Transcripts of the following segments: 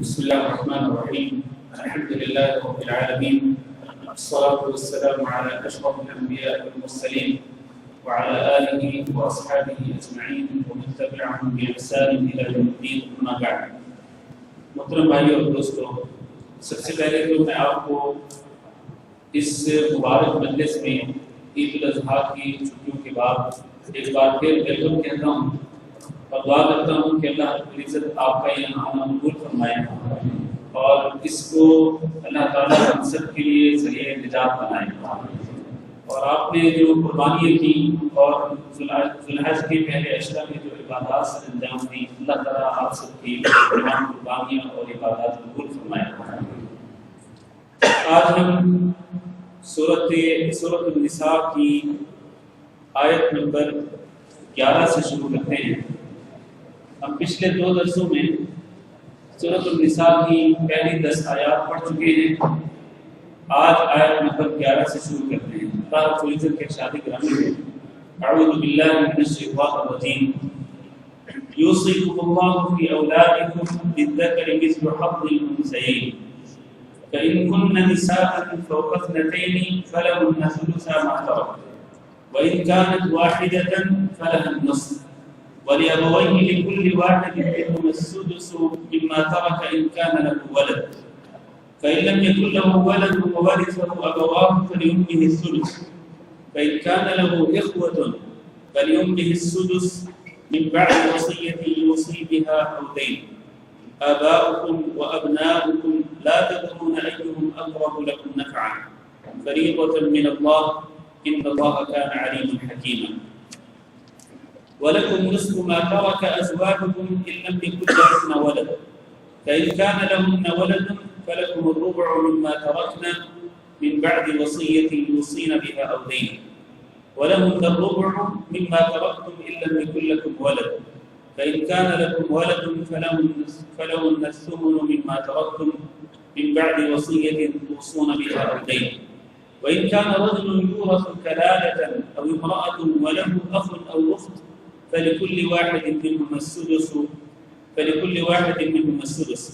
بسم الله الرحمن الرحيم. الحمد لله رب العالمين، الصلاة والسلام على أشرف الأنبياء والمرسلين وعلى آله وأصحابه أجمعين ومن تبعهم بإحسان إلى يوم الدين. أما بعد. محترم بھائیو اور دوستو، سب سے پہلے تو میں آپ کو اس مبارک مجلس میں عید الاضحیٰ کی چھٹیوں کے بعد ایک بار پھر ویلکم کہتا ہوں اور دعا کرتا ہوں کہ اللہ رب العزت آپ کا یہ آنا قبول فرمائے اور اس کو اللہ تعالیٰ ہم سب کے لیے ذریعہ نجات بنائے. اور آپ نے جو قربانیاں کی اور ذوالحج کے پہلے اشرا میں جو عبادات سے انجام دی، اللہ تعالیٰ آپ سب کی تمام قربانیاں اور عبادات قبول فرمائے. آج ہم سورۃ النساء کی آیت نمبر 11 سے شروع کرتے ہیں. ہم پچھلے 2 درسوں میں سورۃ النساء کی پہلی 10 آیات پڑھ چکے ہیں. آج آیت نمبر 11 سے شروع کرتے ہیں. اللہ رب العزت کے ارشاد گرامی ہے: اعوذ باللہ من الشیطان الرجیم یوصیکم اللہ فی اولادکم للذکر مثل حظ الانثیین فإن كن نساء فوق اثنتین فلهن ثلثا ما ترک وإن كانت واحدة فلها النصف ولأبويه لكل واحد منهما السدس مما ترك إن كان له ولد فإن لم يكن له ولد وورثه أبواه فلأمه الثلث فإن كان له إخوة فلأمه السدس من بعد وصية يوصي بها أو دين. آباؤكم وأبناؤكم لا تدرون أيهم أقرب لكم نفعا فريضة من الله إن الله كان عليما حكيما. ولكم نصف ما ترك أزواجكم إن لم يكن لهن ولد فإن كان لهن ولد فلكم الربع مما تركن من بعد وصية يوصين بها أو دين ولهن الربع مما تركتم إن لم يكن لكم ولد فإن كان لكم ولد فلهن الثمن مما تركتم من بعد وصية توصون بها أو دين. وإن كان رجل يورث كلالة أو امرأة وله أخ أو أخت فلكل واحد منهما السدس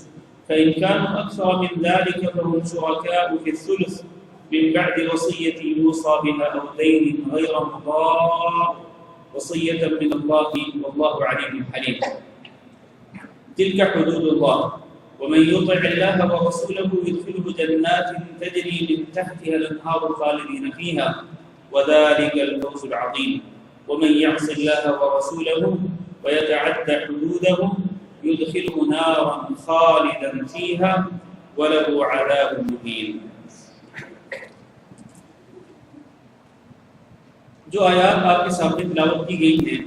فإن كانوا أكثر من ذلك فهم شركاء في الثلث من بعد وصية يوصى بها أو دين غير مضار وصية من الله والله عليم حليم. تلك حدود الله ومن يطع الله ورسوله يدخله جنات تجري من تحتها الأنهار خالدين فيها وذلك الفوز العظيم. ومن يعص الله ورسوله ويتعدى حدوده يدخله نارا خالدا فيها وله عذاب مهين. جو آیات آپ کے سامنے تلاوت کی گئی ہیں،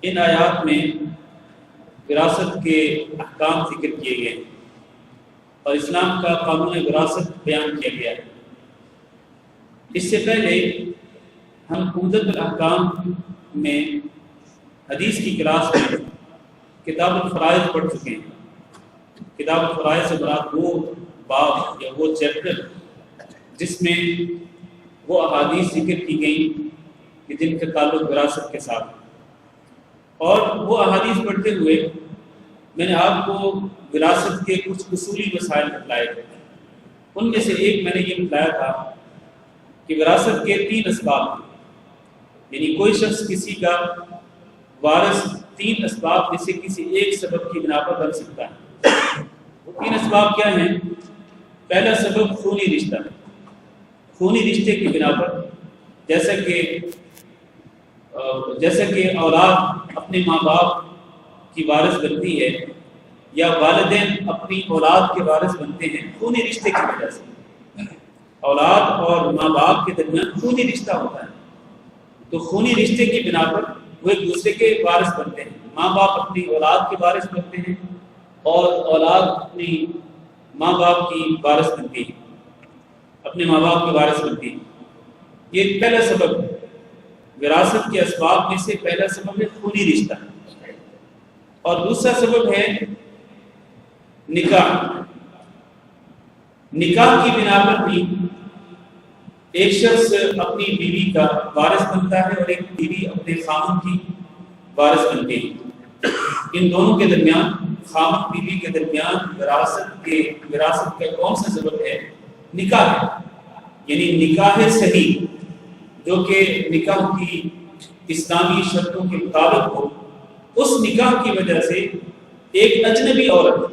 ان آیات میں وراثت کے احکام ذکر کیے گئے اور اسلام کا قانون وراثت بیان کیا گیا ہے. اس سے پہلے ہم عمدۃ الاحکام میں حدیث کی کلاس میں کتاب الفرائض پڑھ چکے ہیں. کتاب الفرائض سے مراد وہ باب یا وہ چیپٹر جس میں وہ احادیث ذکر کی گئی کہ جن کا تعلق وراثت کے ساتھ. اور وہ احادیث پڑھتے ہوئے میں نے آپ کو وراثت کے کچھ اصولی مسائل بتلائے تھے. ان میں سے ایک میں نے یہ بتلایا تھا کہ وراثت کے 3 اسباب ہیں، یعنی کوئی شخص کسی کا وارث 3 اسباب میں سے کسی ایک سبب کی بنا پر بن سکتا ہے. وہ 3 اسباب کیا ہیں؟ پہلا سبب خونی رشتہ، خونی رشتے کی بنا پر، جیسا کہ اولاد اپنے ماں باپ کی وارث بنتی ہے یا والدین اپنی اولاد کے وارث بنتے ہیں خونی رشتے کی وجہ سے. اولاد اور ماں باپ کے درمیان خونی رشتہ ہوتا ہے، تو خونی رشتے کی بنا پر وہ ایک دوسرے کے وارث بنتے ہیں. ماں باپ اپنی اولاد کے وارث بنتے ہیں اور اولاد اپنی ماں باپ کی وارث بنتی ہے، اپنے ماں باپ کے وارث بنتی ہے. یہ پہلا سبب ہے. وراثت کے اسباب میں سے پہلا سبب ہے خونی رشتہ. اور دوسرا سبب ہے نکاح. نکاح کی بنا پر بھی ایک شخص اپنی بیوی کا وارث بنتا ہے اور ایک بیوی اپنے خاوند کی وارث بنتی ہے. ان دونوں کے درمیان خامد بیوی کے درمیان وراثت کا کون سا سبب ہے؟ نکاح ہے، یعنی نکاح صحیح جو کہ نکاح کی اسلامی شرطوں کے مطابق ہو، اس نکاح کی وجہ سے ایک اجنبی عورت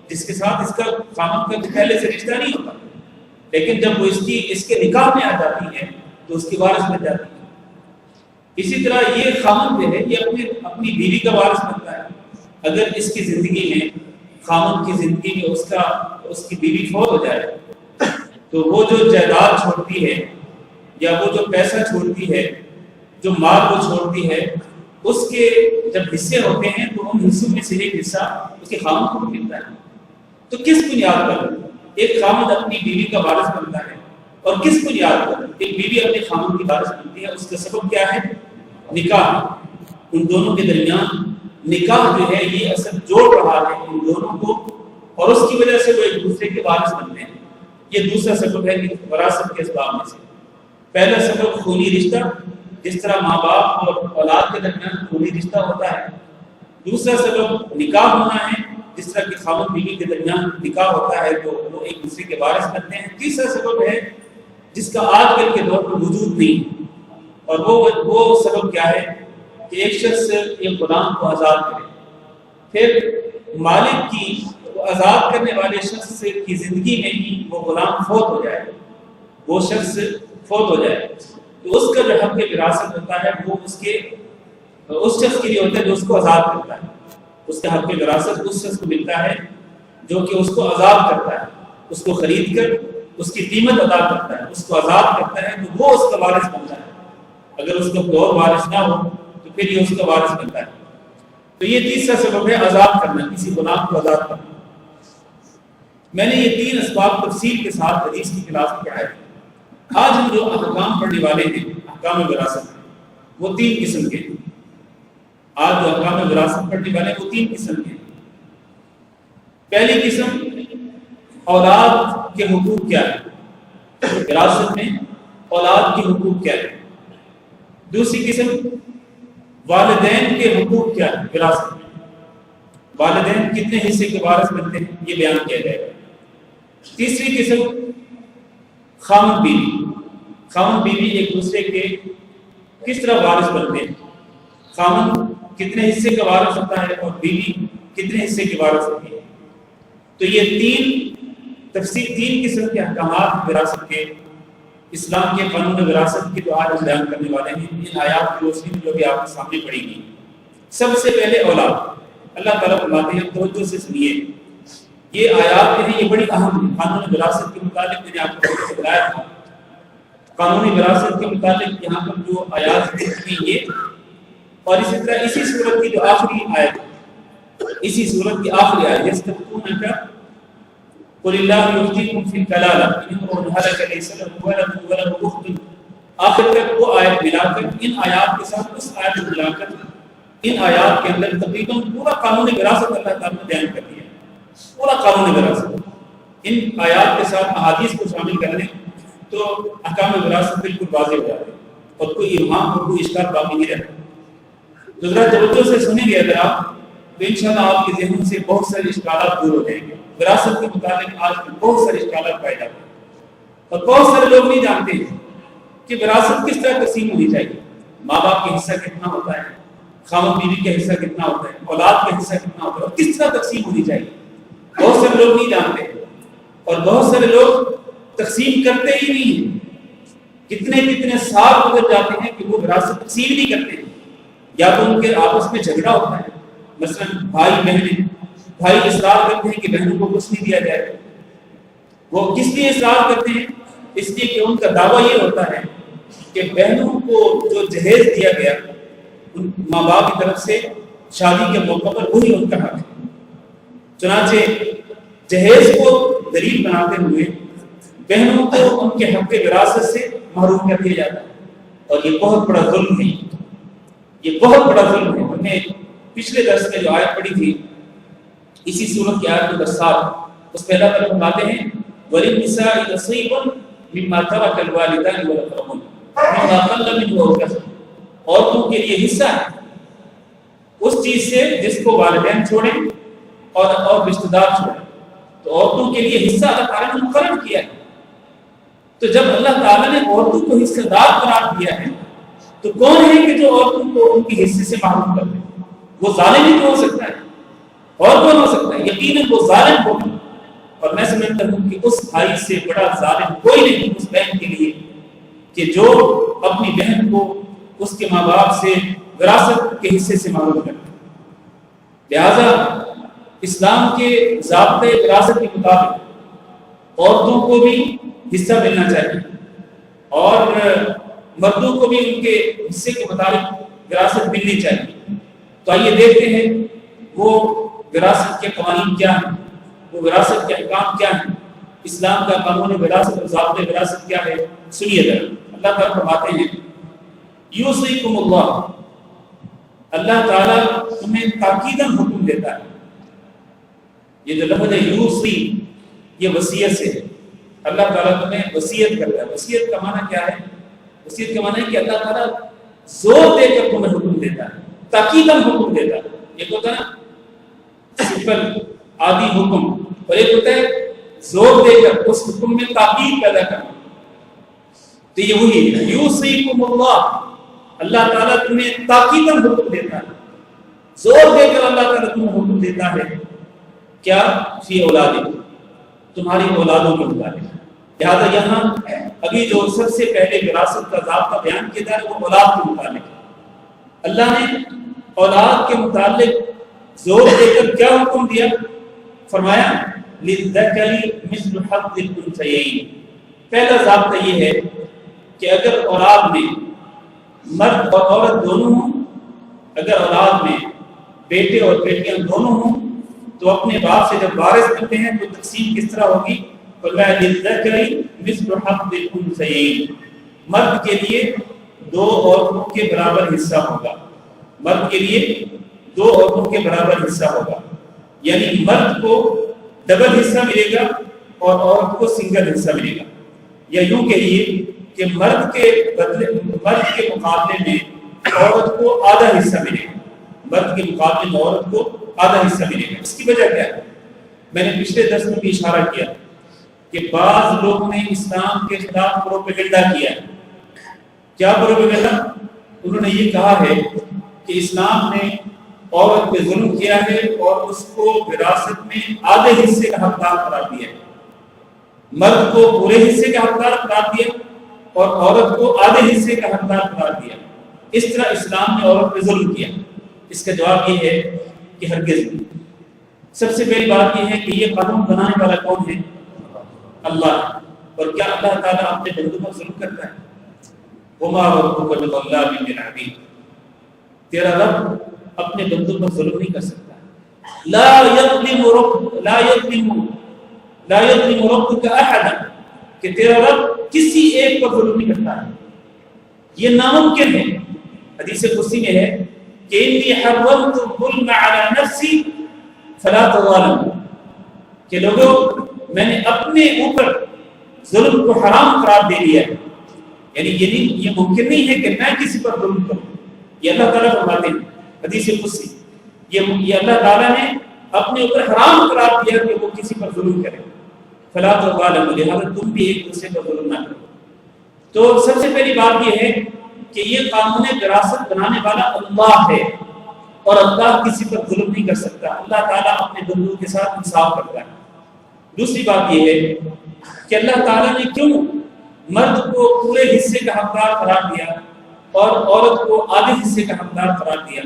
جس کے ساتھ اس کا خامد کا پہلے سے رشتہ نہیں ہوتا، لیکن جب وہ اس کے نکاح میں آ جاتی ہے تو اس کی وارث بن جاتی ہے۔ اسی طرح یہ خامد جو ہے یہ اپنی بیوی کا وارث بنتا ہے۔ اگر اس کی زندگی میں، خامد کی زندگی میں اس کی بیوی فوت ہو جائے تو وہ جو جائیداد چھوڑتی ہے یا وہ جو پیسہ چھوڑتی ہے، جو مال وہ چھوڑتی ہے، اس کے جب حصے ہوتے ہیں تو ان حصوں میں سے ایک حصہ اس کے خامد کو ملتا ہے۔ تو کس بنیاد پر ایک خامد اپنی بیوی کا وارث بنتا ہے اور کس بنیاد پر ایک بیوی اپنے خامد کی وارث بنتی ہے؟ اس کا سبب کیا ہے؟ نکاح۔ ان دونوں کے درمیان نکاح جو ہے یہ اثر جوڑ رہا ہے ان دونوں کو، اور اس کی وجہ سے وہ ایک دوسرے کے وارث بنتے ہیں۔ یہ دوسرا سبب ہے وراثت کے اسباب میں سے۔ پہلا سبب خونی رشتہ، جس طرح ماں باپ اور اولاد کے درمیان خونی رشتہ ہوتا ہے۔ دوسرا سبب نکاح ہونا ہے، جس طرح کہ خامد بیوی کے درمیان نکاح ہوتا ہے تو وہ ایک دوسرے کے وارث بنتے ہیں۔ تیسرا سبب ہے جس کا آج کل کے دور پر وجود نہیں، اور وہ سبب کیا ہے کہ ایک شخص ایک غلام کو آزاد کرے، پھر مالک کی آزاد کرنے والے شخص کی زندگی میں ہی وہ غلام فوت ہو جائے، وہ شخص فوت ہو جائے تو اس کا جو حق وراثت ہوتا ہے وہ اس شخص کے لیے ہوتا ہے جو اس کو آزاد کرتا ہے۔ اس کا حق وراثت اس شخص کو ملتا ہے جو کہ اس کو آزاد کرتا ہے، اس کو خرید کر اس کی قیمت ادا کرتا ہے، اس کو آزاد کرتا ہے تو وہ اس کا وارث بنتا ہے۔ اگر اس کا کوئی اور وارث نہ ہو تو پھر یہ اس کا وارث بنتا ہے۔ تو یہ تیسرا سبب ہے آزاد کرنا، کسی غلام کو آزاد کرنا۔ میں نے یہ تین اسباب تفصیل کے ساتھ حدیث کی کلاس میں پڑھائے۔ آج ہم جو احکام پڑھنے والے ہیں، احکام وراثت، وہ تین قسم کے ہیں۔ آج جو احکام وراثت پڑھنے والے ہیں وہ تین قسم کے ہیں۔ پہلی قسم اولاد کے حقوق کیا ہے، وراثت میں اولاد کے حقوق کیا ہے۔ دوسری قسم والدین کے حقوق کیا ہے وراثت میں، والدین کتنے حصے کے وارث بنتے ہیں یہ بیان کیا جائے گا۔ تیسری قسم خامد بیوی ایک دوسرے کے کس طرح وارث بنتے ہیں، خامد کتنے حصے کا وارث ہوتا ہے اور بیوی کتنے حصے کی وارث ہوتی ہے۔ تو یہ تین قسم کے احکامات وراثت کے، اسلام کے قانون وراثت کے جو آج ہم بیان کرنے والے ہیں، ان آیات کی روشنی میں جو بھی آپ کے سامنے پڑھی گئی۔ سب سے پہلے اولاد، اللہ تعالیٰ فرماتے ہیں، توجہ سے سنیے، یہ آیات جو ہیں یہ بڑی اہم ہے۔ قانون وراثت کے متعلق میں نے آپ کو بتایا تھا، قانون وراثت کے متعلق یہاں پر جو آیات ذکر کی یہ، اور اسی طرح اسی سورت کی جو آخری آیت، اسی سورت کی آخری آیت یستفتونک قل اللہ یفتیکم فی الکلالہ ان امرؤ ہلک لیس لہ ولد ولہ اخت، آخر تک وہ آیت ملا کر ان آیات کے ساتھ اس آیت کو ملا کر ان آیات کے اندر تقریباً پورا قانون وراثت اللہ تعالیٰ نے بیان کر دیا، پورا قانون وراثت۔ ان آیات کے ساتھ احادیث کو شامل کر لیں تو احکام وراثت بالکل واضح ہو جاتے ہیں اور کوئی ابہام اور کوئی اشکال باقی نہیں رہتا۔ تو ذرا توجہ سے سنیں گے اگر آپ تو انشاءاللہ آپ کے ذہن سے بہت سارے اشکالات دور ہو جائیں گے۔ وراثت کے متعلق آج کل بہت سارے اشکالات پائے جاتے ہیں اور بہت سارے لوگ نہیں جانتے ہیں کہ وراثت کس طرح تقسیم ہونی چاہیے، ماں باپ کا حصہ کتنا ہوتا ہے، خامد بیوی کا حصہ کتنا ہوتا ہے، اولاد کا حصہ کتنا ہوتا ہے اور کس طرح تقسیم ہونی چاہیے۔ بہت سارے لوگ نہیں جانتے اور بہت سارے لوگ تقسیم کرتے ہی نہیں ہیں۔ کتنے سال گزر جاتے ہیں کہ وہ وراثت تقسیم نہیں کرتے ہیں، یا تو ان کے آپس میں جھگڑا ہوتا ہے، مثلا بھائی اصرار کرتے ہیں کہ بہنوں کو کچھ نہیں دیا جائے۔ وہ کس لیے اصرار کرتے ہیں؟ اس لیے کہ ان کا دعویٰ یہ ہوتا ہے کہ بہنوں کو جو جہیز دیا گیا ان ماں باپ کی طرف سے شادی کے موقع پر وہی ان کا حق ہے۔ چنانچہ جہیز کو دلیل بناتے ہوئے بہنوں کو ان کے حق وراثت سے محروم کر دیا جاتا ہے، اور یہ بہت بڑا ظلم ہے، یہ بہت بڑا ظلم ہے۔ ہم نے پچھلے درس میں جو آیت پڑھی تھی اسی سورت کی آیت نمبر 7، اس پہ اللہ تعالیٰ فرماتے ہیں وَلِلنِّسَاءِ نَصِيبٌ مِّمَّا تَرَكَ الْوَالِدَانِ وَالْأَقْرَبُونَ مِّمَّا قَلَّ مِنْهُ أَوْ كَثُرَ، عورتوں کے لیے حصہ ہے اس چیز سے جس کو والدین چھوڑیں اور رشتہ دار چھوڑے، تو عورتوں کے لیے حصہ اللہ تعالیٰ نے مقرر کیا ہے۔ تو جب اللہ تعالیٰ نے عورتوں کو حصہ دار قرار دیا ہے تو کون ہے کہ جو عورتوں کو ان کے حصے سے محروم کر دے؟ وہ ظالم ہی تو ہو سکتا ہے، اور کون ہو سکتا ہے؟ یقیناً وہ ظالم ہوگا، اور میں سمجھتا ہوں کہ اس بھائی سے بڑا ظالم کوئی نہیں اس بہن کے لیے کہ جو اپنی بہن کو اس کے ماں باپ سے وراثت کے حصے سے محروم کرے۔ لہذا اسلام کے ضابطۂ وراثت کے مطابق عورتوں کو بھی حصہ ملنا چاہیے، اور مردوں کو بھی ان کے حصے کے مطابق وراثت ملنی چاہیے۔ تو آئیے دیکھتے ہیں وہ وراثت کے قوانین کیا ہیں، وہ وراثت کے احکام کیا ہیں، اسلام کا قانون وراثت اور ضابطۂ وراثت کیا ہے۔ سنیے ذرا، اللہ تعالیٰ فرماتے ہیں یوصیکم اللہ، اللہ تعالیٰ تمہیں تاکیداً حکم دیتا ہے۔ یہ جو لفظ ہے یوصی، یہ وصیت سے ہے، اللہ تعالیٰ تمہیں وصیت کرتا ہے۔ وصیت کا معنی کیا ہے؟ وصیت کا معنی ہے کہ اللہ تعالیٰ زور دے کر تمہیں حکم دیتا ہے، تاکیداً حکم دیتا ہے۔ ایک ہوتا ہے سمپل عادی حکم، اور ایک ہوتا ہے زور دے کر اس حکم میں تاکید پیدا کرنا۔ تو یہ وہی ہے یوصیکم اللہ، اللہ تعالیٰ تمہیں تاکیداً حکم دیتا ہے، زور دے کر اللہ تعالیٰ تمہیں حکم دیتا ہے۔ کیا؟ فی اولادکم، تمہاری اولادوں کے متعلق۔ لہٰذا یہاں ابھی جو سب سے پہلے وراثت کا ضابطہ بیان کیا جا رہا ہے وہ اولاد کے متعلق ہے۔ اللہ نے اولاد کے متعلق زور دے کر کیا حکم دیا؟ فرمایا للذکر مثل حظ الانثیین۔ پہلا ضابطہ یہ ہے کہ اگر اولاد میں مرد اور عورت دونوں ہوں، اگر اولاد میں بیٹے اور بیٹیاں دونوں ہوں تو اپنے باپ سے جب وارث بنتے ہیں تو تقسیم کس طرح ہوگی؟ فرمایا للذکر مثل حظ الانثیین، مرد کے لیے دو عورتوں کے برابر حصہ ہوگا، مرد کے لیے دو عورتوں کے برابر حصہ ہوگا، یعنی مرد کو ڈبل حصہ ملے گا اور عورت کو سنگل حصہ ملے گا۔ یا یوں کہیے کہ مرد کے مقابلے میں عورت کو آدھا حصہ ملے گا، مرد کے مقابلے میں عورت کو آدھا حصہ ملے گا۔ اس کی وجہ کیا ہے؟ میں نے پچھلے درس میں بھی اشارہ کیا کہ بعض لوگوں نے اسلام کے خلاف پروپیگنڈا کیا ہے۔ کیا پروپیگنڈا؟ انہوں نے یہ کہا ہے کہ اسلام نے عورت پہ ظلم کیا ہے اور اس کو وراثت میں آدھے حصے کا حقدار قرار دیا ہے، مرد کو پورے حصے کا حقدار قرار دیا اور عورت کو آدھے حصے کا حقدار قرار دیا۔ اس طرح اسلام نے عورت پہ ظلم کیا۔ اس کا جواب یہ ہے کہ ہرگز نہیں۔ سب سے پہلی بات یہ ہے کہ یہ قانون بنانے والا کون ہے؟ اللہ۔ اور کیا اللہ تعالیٰ اپنے بندوں پر ظلم کرتا ہے؟ وما ربک بظلام للعبید، تیرا رب اپنے بندوں پر ظلم نہیں کر سکتا۔ لا یظلم ربک احدا، کہ تیرا رب کسی ایک پر ظلم نہیں کرتا ہے، یہ ناممکن ہے۔ حدیث قدسی میں ہے کہ انی حرمت الظلم علی نفسی فلا تظالموا، کہ لوگوں میں نے اپنے اوپر ظلم کو حرام قرار دے دیا ہے، یعنی یہ ممکن نہیں ہے کہ میں کسی پر ظلم کروں۔ یہ اللہ تعالیٰ فرماتے ہیں حدیث قدسی، یہ اللہ تعالیٰ نے اپنے اوپر حرام قرار دیا کہ وہ کسی پر ظلم کرے۔ فلا تظالموا، لہذا تم بھی ایک دوسرے پر ظلم نہ کرو۔ تو سب سے پہلی بات یہ ہے کہ یہ قانون وراثت بنانے والا اللہ ہے، اور اللہ کسی پر ظلم نہیں کر سکتا۔ اللہ تعالیٰ اپنے بندوں کے ساتھ انصاف کرتا ہے۔ دوسری بات یہ ہے کہ اللہ تعالیٰ نے کیوں مرد کو پورے حصے کا حقدار قرار دیا اور عورت کو آدھے حصے کا حقدار قرار دیا،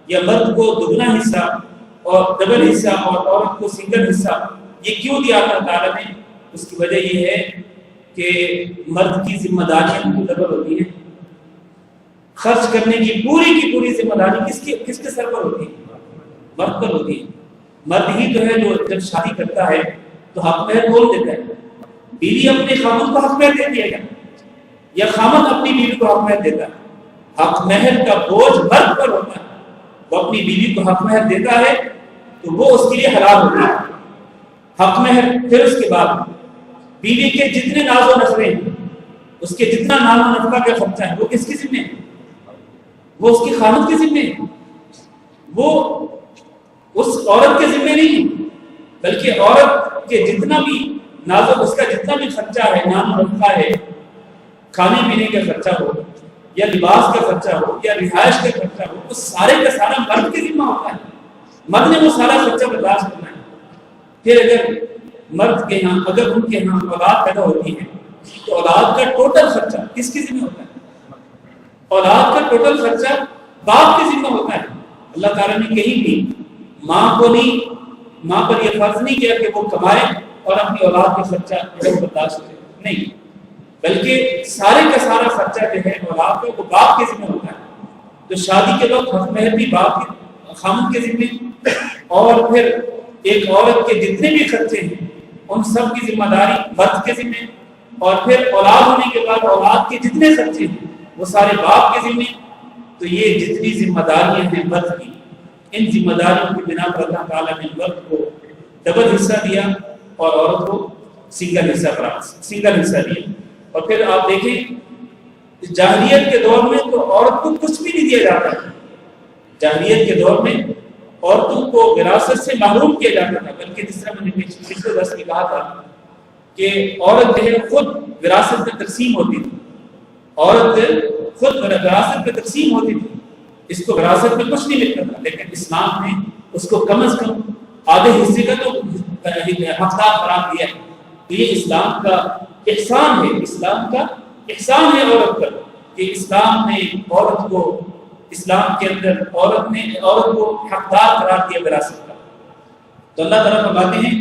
یا مرد کو دگنا حصہ اور ڈبل حصہ اور عورت کو سنگل حصہ، یہ کیوں دیا اللہ تعالیٰ نے؟ اس کی وجہ یہ ہے کہ مرد کی ذمہ داریاں ڈبل ہوتی ہیں۔ خرچ کرنے کی پوری ذمہ داری کس کے سر پر ہوتی ہے؟ مرد پر ہوتی ہے۔ مرد ہی جو ہے جو جب شادی کرتا ہے تو حق مہر کون دیتا ہے؟ بیوی اپنے خامد کو حق مہر دیتی ہے یا خامد اپنی بیوی کو حق مہر دیتا ہے؟ حق مہر کا بوجھ مرد پر ہوتا ہے۔ وہ اپنی بیوی کو حق مہر دیتا ہے تو وہ اس کے لیے حلال ہوتی ہے حق مہر۔ پھر اس کے بعد بیوی کے جتنے ناز و نخرے ہیں، اس کے جتنا نام و نفقہ کا خرچہ ہے، وہ کس کی ذمہ ہے؟ وہ اس کی خامد کے ذمہ ہے۔ وہ اس عورت کے ذمہ نہیں، بلکہ عورت کے جتنا بھی نازک، اس کا جتنا بھی خرچہ ہے، نام رکھا ہے، کھانے پینے کا خرچہ ہو یا لباس کا خرچہ ہو یا رہائش کا خرچہ ہو، وہ سارے کا سارا مرد کے ذمہ ہوتا ہے۔ مرد نے وہ سارا خرچہ برداشت کرنا ہے۔ پھر اگر مرد کے ہاں، اگر ان کے ہاں اولاد پیدا ہوتی ہے تو اولاد کا ٹوٹل خرچہ کس کے ذمہ ہوتا ہے؟ اولاد کا ٹوٹل خرچہ باپ کے ذمہ ہوتا ہے۔ اللہ تعالیٰ نے کہیں بھی ماں پر یہ فرض نہیں کیا کہ وہ کمائے اور اپنی اولاد کا خرچہ برداشت کرے، نہیں، بلکہ سارے کا سارا خرچہ جو ہے اولاد کا وہ باپ کے ذمہ ہوتا ہے۔ تو شادی کے وقت حق مہر بھی باپ کے، خامد کے ذمہ، اور پھر ایک عورت کے جتنے بھی خرچے ہیں ان سب کی ذمہ داری مرد کے ذمہ، اور پھر اولاد ہونے کے بعد اولاد کے جتنے خرچے ہیں وہ سارے باپ کے ذمہ۔ تو یہ جتنی ذمہ داریاں ہیں مرد کی، ان ذمہ داریوں کی بنا پر اللہ تعالیٰ نے مرد کو ڈبل حصہ دیا اور عورت کو سنگل حصہ دیا۔ اور پھر آپ دیکھیں جاہلیت کے دور میں تو عورت کو کچھ بھی نہیں دیا جاتا تھا۔ جاہلیت کے دور میں عورتوں کو وراثت سے محروم کیا جاتا تھا، بلکہ جس طرح میں نے پچھلے درس میں کہا تھا کہ عورت جو ہے خود وراثت میں تقسیم ہوتی تھی، عورت خود وراثت میں تقسیم ہوتی تھی، اس کو وراثت میں کچھ نہیں ملتا تھا، لیکن اسلام نے اس کو کم از کم آدھے حصے کا تو حقدار قرار دیا ہے۔ تو یہ اسلام کا احسان ہے، اسلام کا احسان ہے عورت پر، کہ اسلام نے عورت کو، اسلام کے اندر عورت کو حقدار قرار دیا وراثت کا۔ تو اللہ تعالیٰ فرماتے ہیں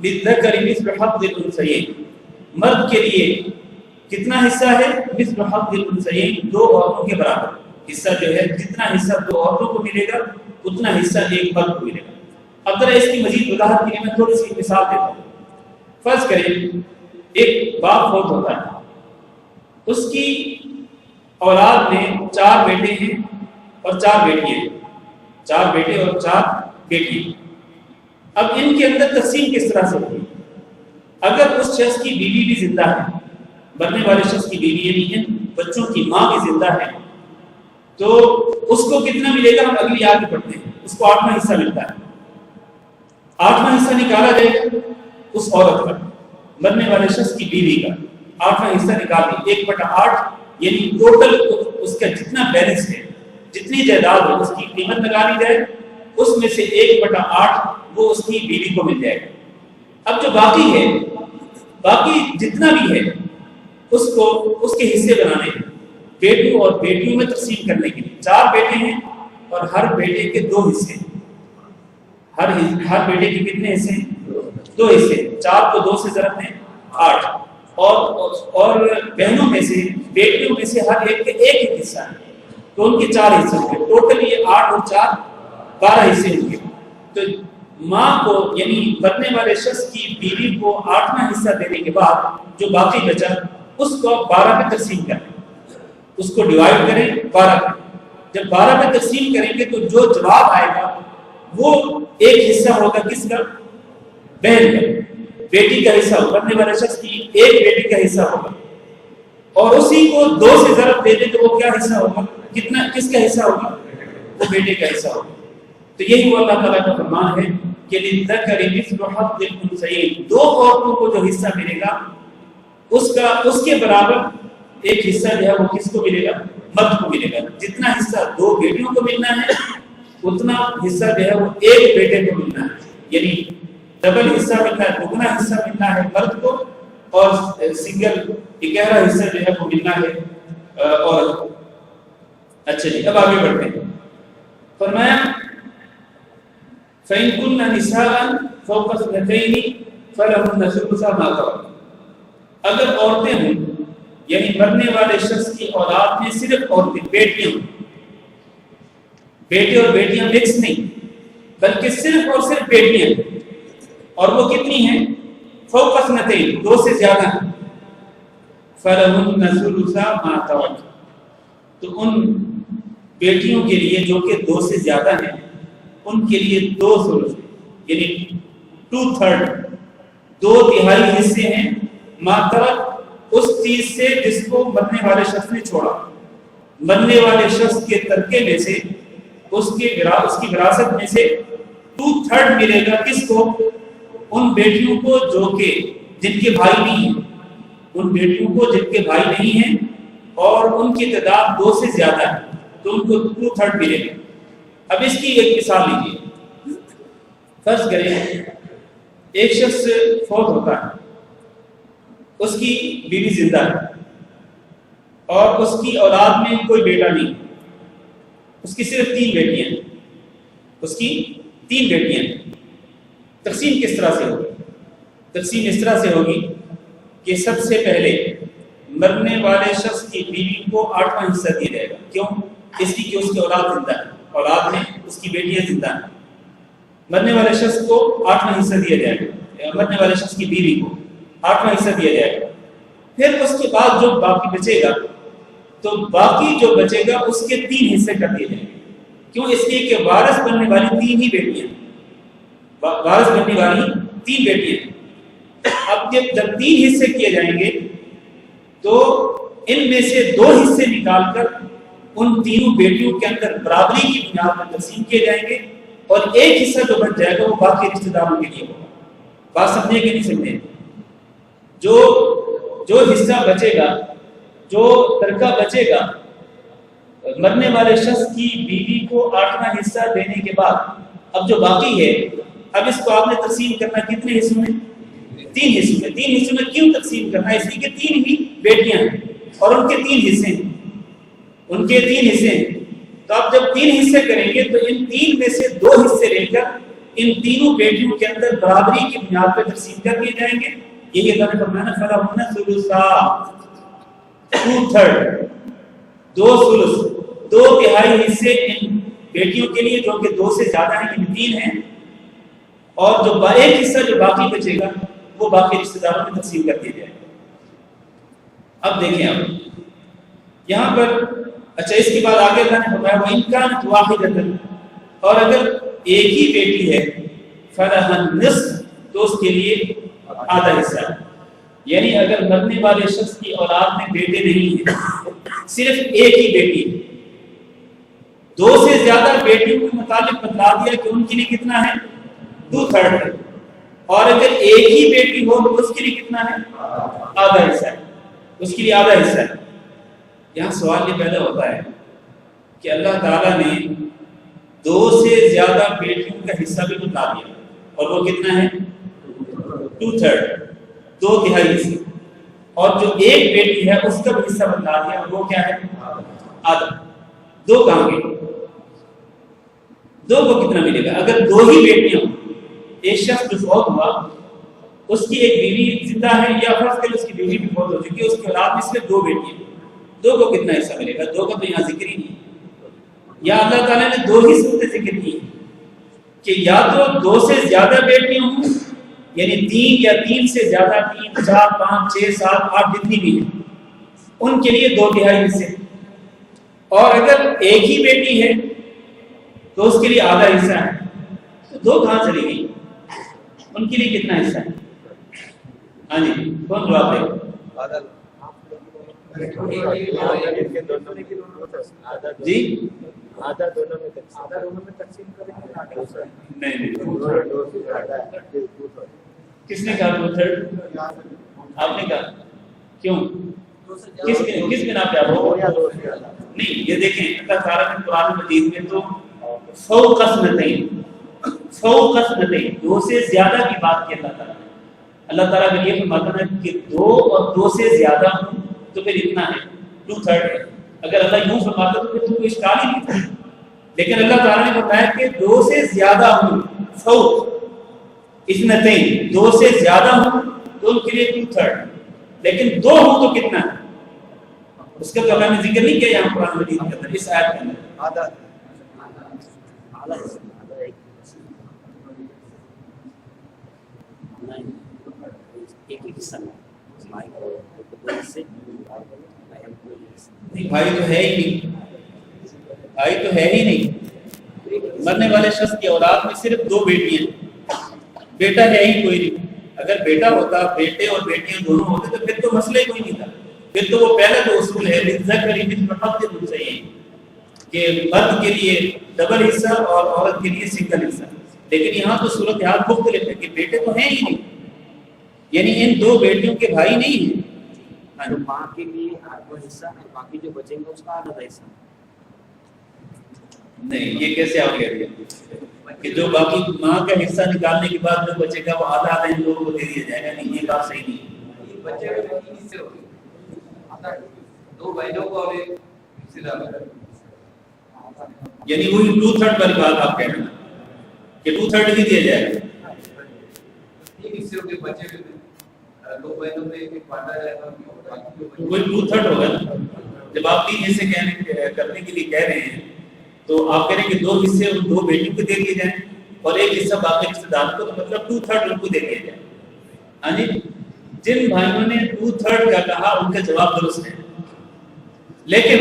للذکر مثل حظ الانثیین، مرد کے لیے کتنا حصہ ہے؟ مثل حظ الانثیین، دو عورتوں کے برابر حصہ جو ہے، جتنا حصہ دو عورتوں کو ملے گا اتنا حصہ ایک مرد کو ملے گا۔ اب ذرا اس کی مزید وضاحت کے لیے میں تھوڑی سی مثال دیتا ہوں۔ فرض کریں ایک باپ فوت ہوتا ہے، اس کی اولاد میں 4 بیٹے ہیں اور 4 بیٹیاں ہیں، 4 بیٹے اور 4 بیٹیاں۔ اب ان کے اندر تقسیم کس طرح سے ہوگی؟ اگر اس شخص کی بیوی بھی زندہ ہے، مرنے والے شخص کی بیوی یعنی ان بچوں کی ماں بھی زندہ ہے، تو اس کو کتنا ملے گا؟ ہم اگلی آگے پڑھتے ہیں۔ اس کو 8واں حصہ ملتا ہے۔ 8واں حصہ نکالا جائے گا اس عورت کا، مرنے والے شخص کی بیوی کا 8واں حصہ نکال دیں، 1/8، یعنی ٹوٹل اس کا جتنا بیلنس ہے، جتنی جائیداد ہے، اس کی قیمت لگا لی جائے، اس میں سے 1/8 وہ اس کی بیوی کو مل جائے گا۔ اب جو باقی ہے، باقی جتنا بھی ہے اس کو اس کے حصے بنانے ہیں، بیٹوں اور بیٹیوں میں تقسیم کرنے کے لیے۔ 4 بیٹے ہیں اور ہر بیٹے کے 2 حصے ہیں۔ ہر بیٹے کے کتنے حصے ہیں؟ 2 حصے۔ 4 کو 2 سے ضرب دیں 8، اور بہنوں میں سے، بیٹیوں میں سے ہر ایک کے ایک حصہ ہے، تو ان کے 4 حصے ہوں گے۔ ٹوٹل یہ 8 اور 4 12 حصے ہوں گے۔ تو ماں کو یعنی مرنے والے شخص کی بیوی کو 8واں حصہ دینے کے بعد جو باقی بچا اس کو 12 میں تقسیم کریں، اس کو ڈیوائڈ کریں 12 میں۔ جب 12 میں تقسیم کریں گے تو جو جواب آئے گا وہ ایک حصہ ہوگا کس کا؟ بہن کا، بیٹی کا حصہ ہوگا، مرنے والے شخص کی ایک بیٹی کا حصہ ہوگا، اور اسی کو 2 سے ضرب دے دیں تو وہ کیا حصہ ہوگا؟ کتنا، کس کا حصہ ہوگا؟ وہ بیٹے کا حصہ ہوگا۔ تو یہی وہ اللہ تعالیٰ کا فرمان ہے کہ للذکر مثل حظ الانثیین، 2 عورتوں کو جو حصہ ملے گا اس کے برابر ایک حصہ جو ہے وہ کس کو ملے گا؟ مرد کو ملے گا۔ جتنا حصہ 2 بیٹیوں کو ملنا ہے اتنا حصہ جو ہے وہ ایک بیٹے کو ملنا ہے، یعنی ڈبل حصہ ملنا ہے، 2گنا حصہ ملنا ہے مرد کو، اور سنگل 11 حصہ جو ہے وہ ملنا ہے عورت کو۔ اچھا جی، اب آگے بڑھتے ہیں۔ فرمایا فَإِن كُنَّ نِسَاءً فَوْقَ اثْنَتَيْنِ فَلَهُنَّ ثُلُثَا مَا تَرَكَ، اگر عورتیں ہوں یعنی مرنے والے شخص کی اولاد میں صرف عورتیں، بیٹیاں، بیٹے اور بیٹیاں مکس نہیں، بلکہ صرف اور صرف بیٹیاں، اور وہ کتنی ہیں؟ فوق اثنتین، 2 سے زیادہ ہیں، فَلَهُنَّ ثُلُثَا مَا تَرَكَ، تو ان بیٹیوں کے لیے جو کہ 2 سے زیادہ ہیں ان کے لیے 2 ثلث یعنی 2/3، 2 تہائی حصے ہیں ما ترک، اس چیز سے جس کو مرنے والے شخص نے چھوڑا، مرنے والے شخص کے ترکے میں سے، اس کی وراثت میں سے 2/3 ملے گا کس کو؟ ان بیٹیوں کو جو کہ جن کے بھائی نہیں ہیں، ان بیٹیوں کو جن کے بھائی نہیں ہیں اور ان کی تعداد 2 سے زیادہ ہے، تو ان کو 2/3 ملے گا۔ اب اس کی ایک مثال لیجیے، فرض کریں ایک شخص فوت ہوتا ہے، اس کی بیوی زندہ ہے اور اس کی اولاد میں کوئی بیٹا نہیں، اس کی صرف 3 بیٹیاں ہیں، اس کی 3 بیٹیاں ہیں۔ تقسیم کس طرح سے ہوگی؟ تقسیم اس طرح سے ہوگی کہ سب سے پہلے مرنے والے شخص کی بیوی کو 8واں حصہ دیا جائے گا۔ کیوں؟ اس لیے کہ اس کی اولاد زندہ ہے، اولاد میں اس کی بیٹیاں زندہ ہیں۔ مرنے والے شخص کو 8واں حصہ دیا جائے گا، مرنے والے شخص کی بیوی کو 8واں حصہ دیا جائے گا۔ پھر اس کے بعد جو باقی بچے گا، تو باقی جو بچے گا اس کے 3 حصے کر دیے جائیں گے۔ کیوں؟ اس لیے کہ وارث بننے والی 3 ہی بیٹیاں ہیں، وارث بننے والی 3 بیٹیاں ہیں۔ اب جب 3 حصے کیے جائیں گے تو ان میں سے 2 حصے نکال کر ان تینوں بیٹیوں کے اندر برابری کی بنیاد پر تقسیم کیے جائیں گے، اور ایک حصہ جو بچ جائے گا وہ باقی رشتہ داروں کے لیے ہوگا۔ بات سمجھے کہ نہیں سمجھے؟ جو حصہ بچے گا، جو ترکہ بچے گا مرنے والے شخص کی بیوی کو 8واں حصہ دینے کے بعد، اب جو باقی ہے، اب اس کو آپ نے تقسیم کرنا کتنے حصوں میں؟ 3 حصوں میں۔ 3 حصوں میں کیوں تقسیم کرنا ہے؟ اس لیے کہ 3 ہی بیٹیاں ہیں اور ان کے 3 حصے ہیں، ان کے 3 حصے ہیں۔ تو آپ جب 3 حصے کریں گے تو ان 3 میں سے 2 حصے لے کر ان تینوں بیٹیوں کے اندر برابری کی بنیاد پر تقسیم کر دیے جائیں گے۔ یہی اللہ نے فرمایا فَلَهُنَّ ثُلُثَا 2/3، 2 ثلث، 2/3 حصے ان بیٹیوں کے لیے جو کہ 2 سے زیادہ ہیں، ان 3 ہیں، اور جو ایک حصہ جو باقی بچے گا وہ باقی رشتہ داروں میں تقسیم کر دیا جائے گا۔ اب دیکھیں آپ یہاں پر، اچھا اس کے بعد آگے اللہ نے فرمایا وَإِنْ كَانَتْ وَاحِدَةً، اور اگر ایک ہی بیٹی ہے فَلَهَا النِّصْفُ، تو اس کے لیے آدھا حصہ ہے۔ یعنی اگر مرنے والے شخص کی اولاد میں بیٹے نہیں ہیں، صرف ایک ہی بیٹی ہے، 2 سے زیادہ بیٹیوں کے متعلق بتلا دیا کہ ان کے لیے کتنا ہے؟ 2/3 ہے، اور اگر ایک ہی بیٹی ہو تو اس کے لیے کتنا ہے؟ آدھا حصہ ہے، اس کے لیے آدھا حصہ ہے۔ یہاں سوال یہ پیدا ہوتا ہے کہ اللہ تعالیٰ نے 2 سے زیادہ بیٹیوں کا حصہ بھی بتا دیا، اور وہ کتنا ہے؟ 2/3، 2/3 حصے، اور جو ایک بیٹی ہے اس کا بھی حصہ بتا دیا، اور وہ کیا ہے؟ آدھا۔ 2 کہاں گئے؟ 2 کو کتنا ملے گا؟ اگر 2 ہی بیٹیاں ہوں، ایک شخص جو فوت ہوا اس کی ایک بیوی زندہ ہے، یا فرض کریں اس کی بیوی بھی فوت ہو چکی ہے، اس کی اولاد میں صرف 2 بیٹیاں ہیں، 2 کو کتنا حصہ ملے گا؟ 2 کا تو یہاں ذکر ہی نہیں۔ یا اللہ تعالیٰ نے 2 ہی صورتیں ذکر کی کہ یا تو 2 سے زیادہ بیٹیاں ہوں، یعنی 3 یا 3 سے زیادہ، 3، 4، 5، 6، 7، 8 جتنی بھی ہیں، ان کے لیے 2/3 حصے، اور اگر ایک ہی بیٹی ہے تو اس کے لیے آدھا حصہ ہے۔ تو 2 کہاں چلی گئی؟ ان کے لیے کتنا حصہ ہے؟ ہاں جی، کون جواب دے گا؟ جی آدھا دونوں میں تقسیم کریں گے۔ نہیں، کس نے کہا 2/3؟ آپ نے کہا کیوں؟ کس بنا پہ آپ ہو؟ نہیں، یہ دیکھیں اللہ تعالیٰ نے قرآن مجید میں تو فوق اثنتین 2 سے زیادہ کی بات کی اللہ تعالیٰ نے۔ اللہ تعالیٰ نے یہ فرماتا ہے کہ 2 اور 2 سے زیادہ ہوں تو پھر اتنا ہے، 2/3 ہے۔ اگر اللہ یوں فرماتا تو پھر تو کوئی اشکال ہی نہیں تھا، لیکن اللہ تعالیٰ نے بتایا کہ 2 سے زیادہ ہوں، فوق اثنتین، 2 سے زیادہ ہوں تو ان کے لیے 2/3، لیکن 2 ہوں تو کتنا ہے؟ اس کا تو اللہ نے ذکر نہیں کیا یہاں قرآن مجید کے اندر، اس آیت کے اندر۔ آدھا ایک ہی حصہ بھائی تو ہے ہی نہیں، بھائی تو ہے ہی نہیں۔ مرنے والے شخص کی اولاد میں صرف 2 بیٹیاں ہیں، بیٹا ہے ہی کوئی نہیں۔ اگر بیٹا ہوتا، بیٹے اور بیٹیاں دونوں ہوتے تو پھر تو مسئلہ ہی کوئی نہیں تھا، پھر تو وہ پہلا جو اصول ہے للذکر مثل حظ الانثیین کہ مرد کے لیے ڈبل حصہ اور عورت کے لیے سنگل حصہ۔ لیکن یہاں تو صورتحال مختلف ہے کہ بیٹے تو ہیں ہی نہیں، یعنی ان دو بیٹیوں کے بھائی نہیں ہیں. تو ماں کے لیے آدھا حصہ اور باقی جو بچیں گے اس کا آدھا حصہ. نہیں، یہ کیسے آپ کہہ رہے ہیں کہ جو باقی ماں کا حصہ نکالنے کے بعد جو بچے گا وہ آدھا آدھا ان لوگوں کو دے دیا جائے گا؟ نہیں، یہ بات صحیح نہیں. بچے کے 3 حصے ہو گئے، آدھا 2 بھائیوں کو اور ایک حصے دار، یعنی وہی 2/3 والی بات آپ کہہ رہے ہیں کہ 2/3 ہی دیا جائے گا. 3 حصے ہو گئے بچے کے، 2 بھائیوں میں ایک بانٹا جائے گا، وہی 2/3 ہوگا نا. جب آپ 3 حصے کرنے کے لیے کہہ رہے ہیں تو آپ کہہ رہے ہیں کہ 2 حصے ان 2 بیٹیوں کو دے دیے جائیں اور ایک حصہ باقی رشتے دار کو، تو مطلب 2/3 ان کو دے دیا جائے. ہاں جی، جن بھائیوں نے 2/3 کا کہا ان کا جواب درست ہے، لیکن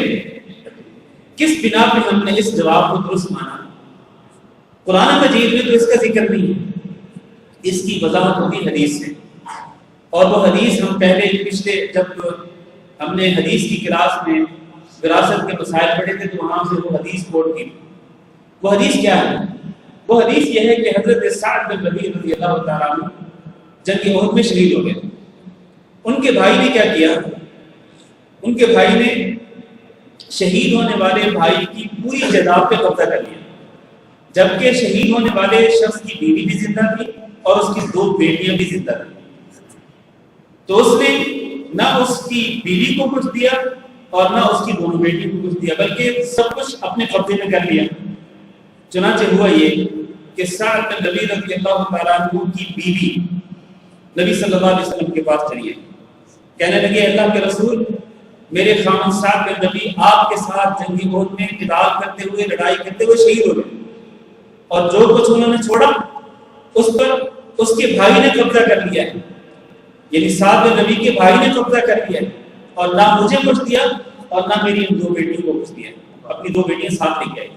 کس بنا پہ ہم نے اس جواب کو درست مانا؟ قرآن مجید میں تو اس کا ذکر نہیں ہے، اس کی وضاحت ہوتی حدیث سے. اور وہ حدیث ہم پہلے پچھلے جب ہم نے حدیث کی کلاس میں وراثت کے مسائل پڑھے تھے تو وہاں سے وہ حدیث کوٹ کی. وہ حدیث کیا ہے؟ وہ حدیث یہ ہے کہ حضرت سعد بن ربیع رضی اللہ تعالیٰ عنہ جنگ احد میں شہید ہو گئے. ان کے بھائی نے کیا کیا؟ ان کے بھائی نے شہید ہونے والے بھائی کی پوری جائیداد پہ قبضہ کر لیا، جبکہ شہید ہونے والے شخص کی بیوی بھی زندہ تھی اور اس کی 2 بیٹیاں بھی زندہ تھیں. تو اس نے نہ اس کی بیوی کو کچھ دیا اور نہ اس کی دونوں بیٹیوں کو کچھ دیا، بلکہ سب کچھ اپنے قبضے میں کر لیا. چنانچہ ہوا یہ کہ سعد بن ربیع رضی اللہ تعالیٰ عنہ کی بیوی نبی صلی اللہ علیہ وسلم کے پاس چلی آئی، کہنے لگے اللہ کے رسول، میرے خامن سعد بن ربیع آپ کے ساتھ جنگی احد میں قتال کرتے ہوئے، لڑائی کرتے ہوئے شہید ہو گئے، اور جو کچھ انہوں نے چھوڑا اس پر اس کے بھائی نے قبضہ کر لیا ہے. یعنی سعد بن ربیع کے بھائی نے قبضہ کر لیا ہے اور نہ مجھے کچھ دیا اور نہ میری ان 2 بیٹیوں کو کچھ دیا. اپنی 2 بیٹیاں ساتھ لے کے آئی،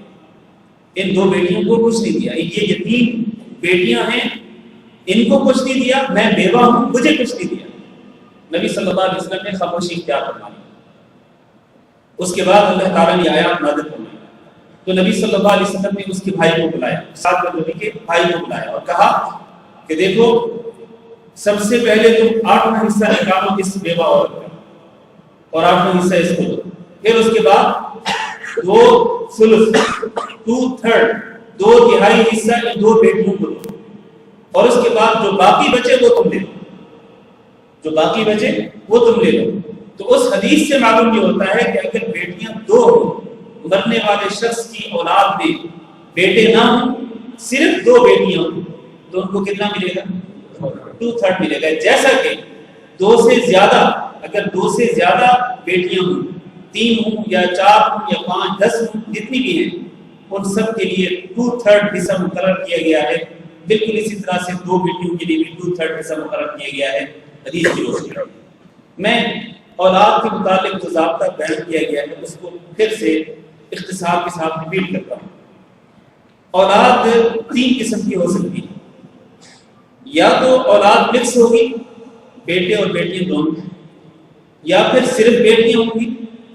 ان 2 بیٹیوں کو کچھ نہیں دیا. یہ یتیم بیٹیاں ہیں، ان کو کچھ نہیں دیا، میں بیوہ ہوں، مجھے کچھ نہیں دیا. نبی صلی اللہ علیہ وسلم نے خاموشی اختیار فرمائی. اس کے بعد اللہ تعالیٰ نے آیات نازل فرمائی. تو نبی صلی اللہ علیہ وسلم نے اس کے بھائی کو بلایا، سعد بن ربیع کے بھائی کو بلایا اور کہا کہ دیکھو، سب سے پہلے تم 8واں حصہ نکالو اس بیوہ عورت کا اور 8واں حصہ اس کو دو. پھر اس کے بعد 2/3 2/3 حصہ ان 2 بیٹیوں کو دو، اور اس کے بعد جو باقی بچے وہ تم لے لو، جو باقی بچے وہ تم لے لو. تو اس حدیث سے معلوم یہ ہوتا ہے کہ اگر بیٹیاں 2 ہوں، مرنے والے شخص کی اولاد میں بیٹے نہ ہوں، صرف 2 بیٹیاں ہوں، تو ان کو کتنا ملے گا؟ 2/3 ملے گا. جیسا کہ 2 سے زیادہ، اگر 2 سے زیادہ بیٹیاں ہوں، 3 ہوں یا 4 ہوں یا 5 10 ہوں، جتنی بھی ہیں، ان سب کے لیے 2/3 حصہ مقرر کیا گیا ہے. بالکل اسی طرح سے 2 بیٹیوں کے لیے بھی 2/3 حصہ مقرر کیا گیا ہے حدیث کی روشنی میں. میں اولاد کے متعلق جو ضابطہ بیان کیا گیا ہے اس کو پھر سے اختصار کے ساتھ ریپیٹ کرتا ہوں. اولاد 3 قسم کی ہو سکتی ہے. یا تو اولاد مکس ہوگی، بیٹے اور بیٹیاں دونوں، یا پھر صرف بیٹیاں ہوں گی،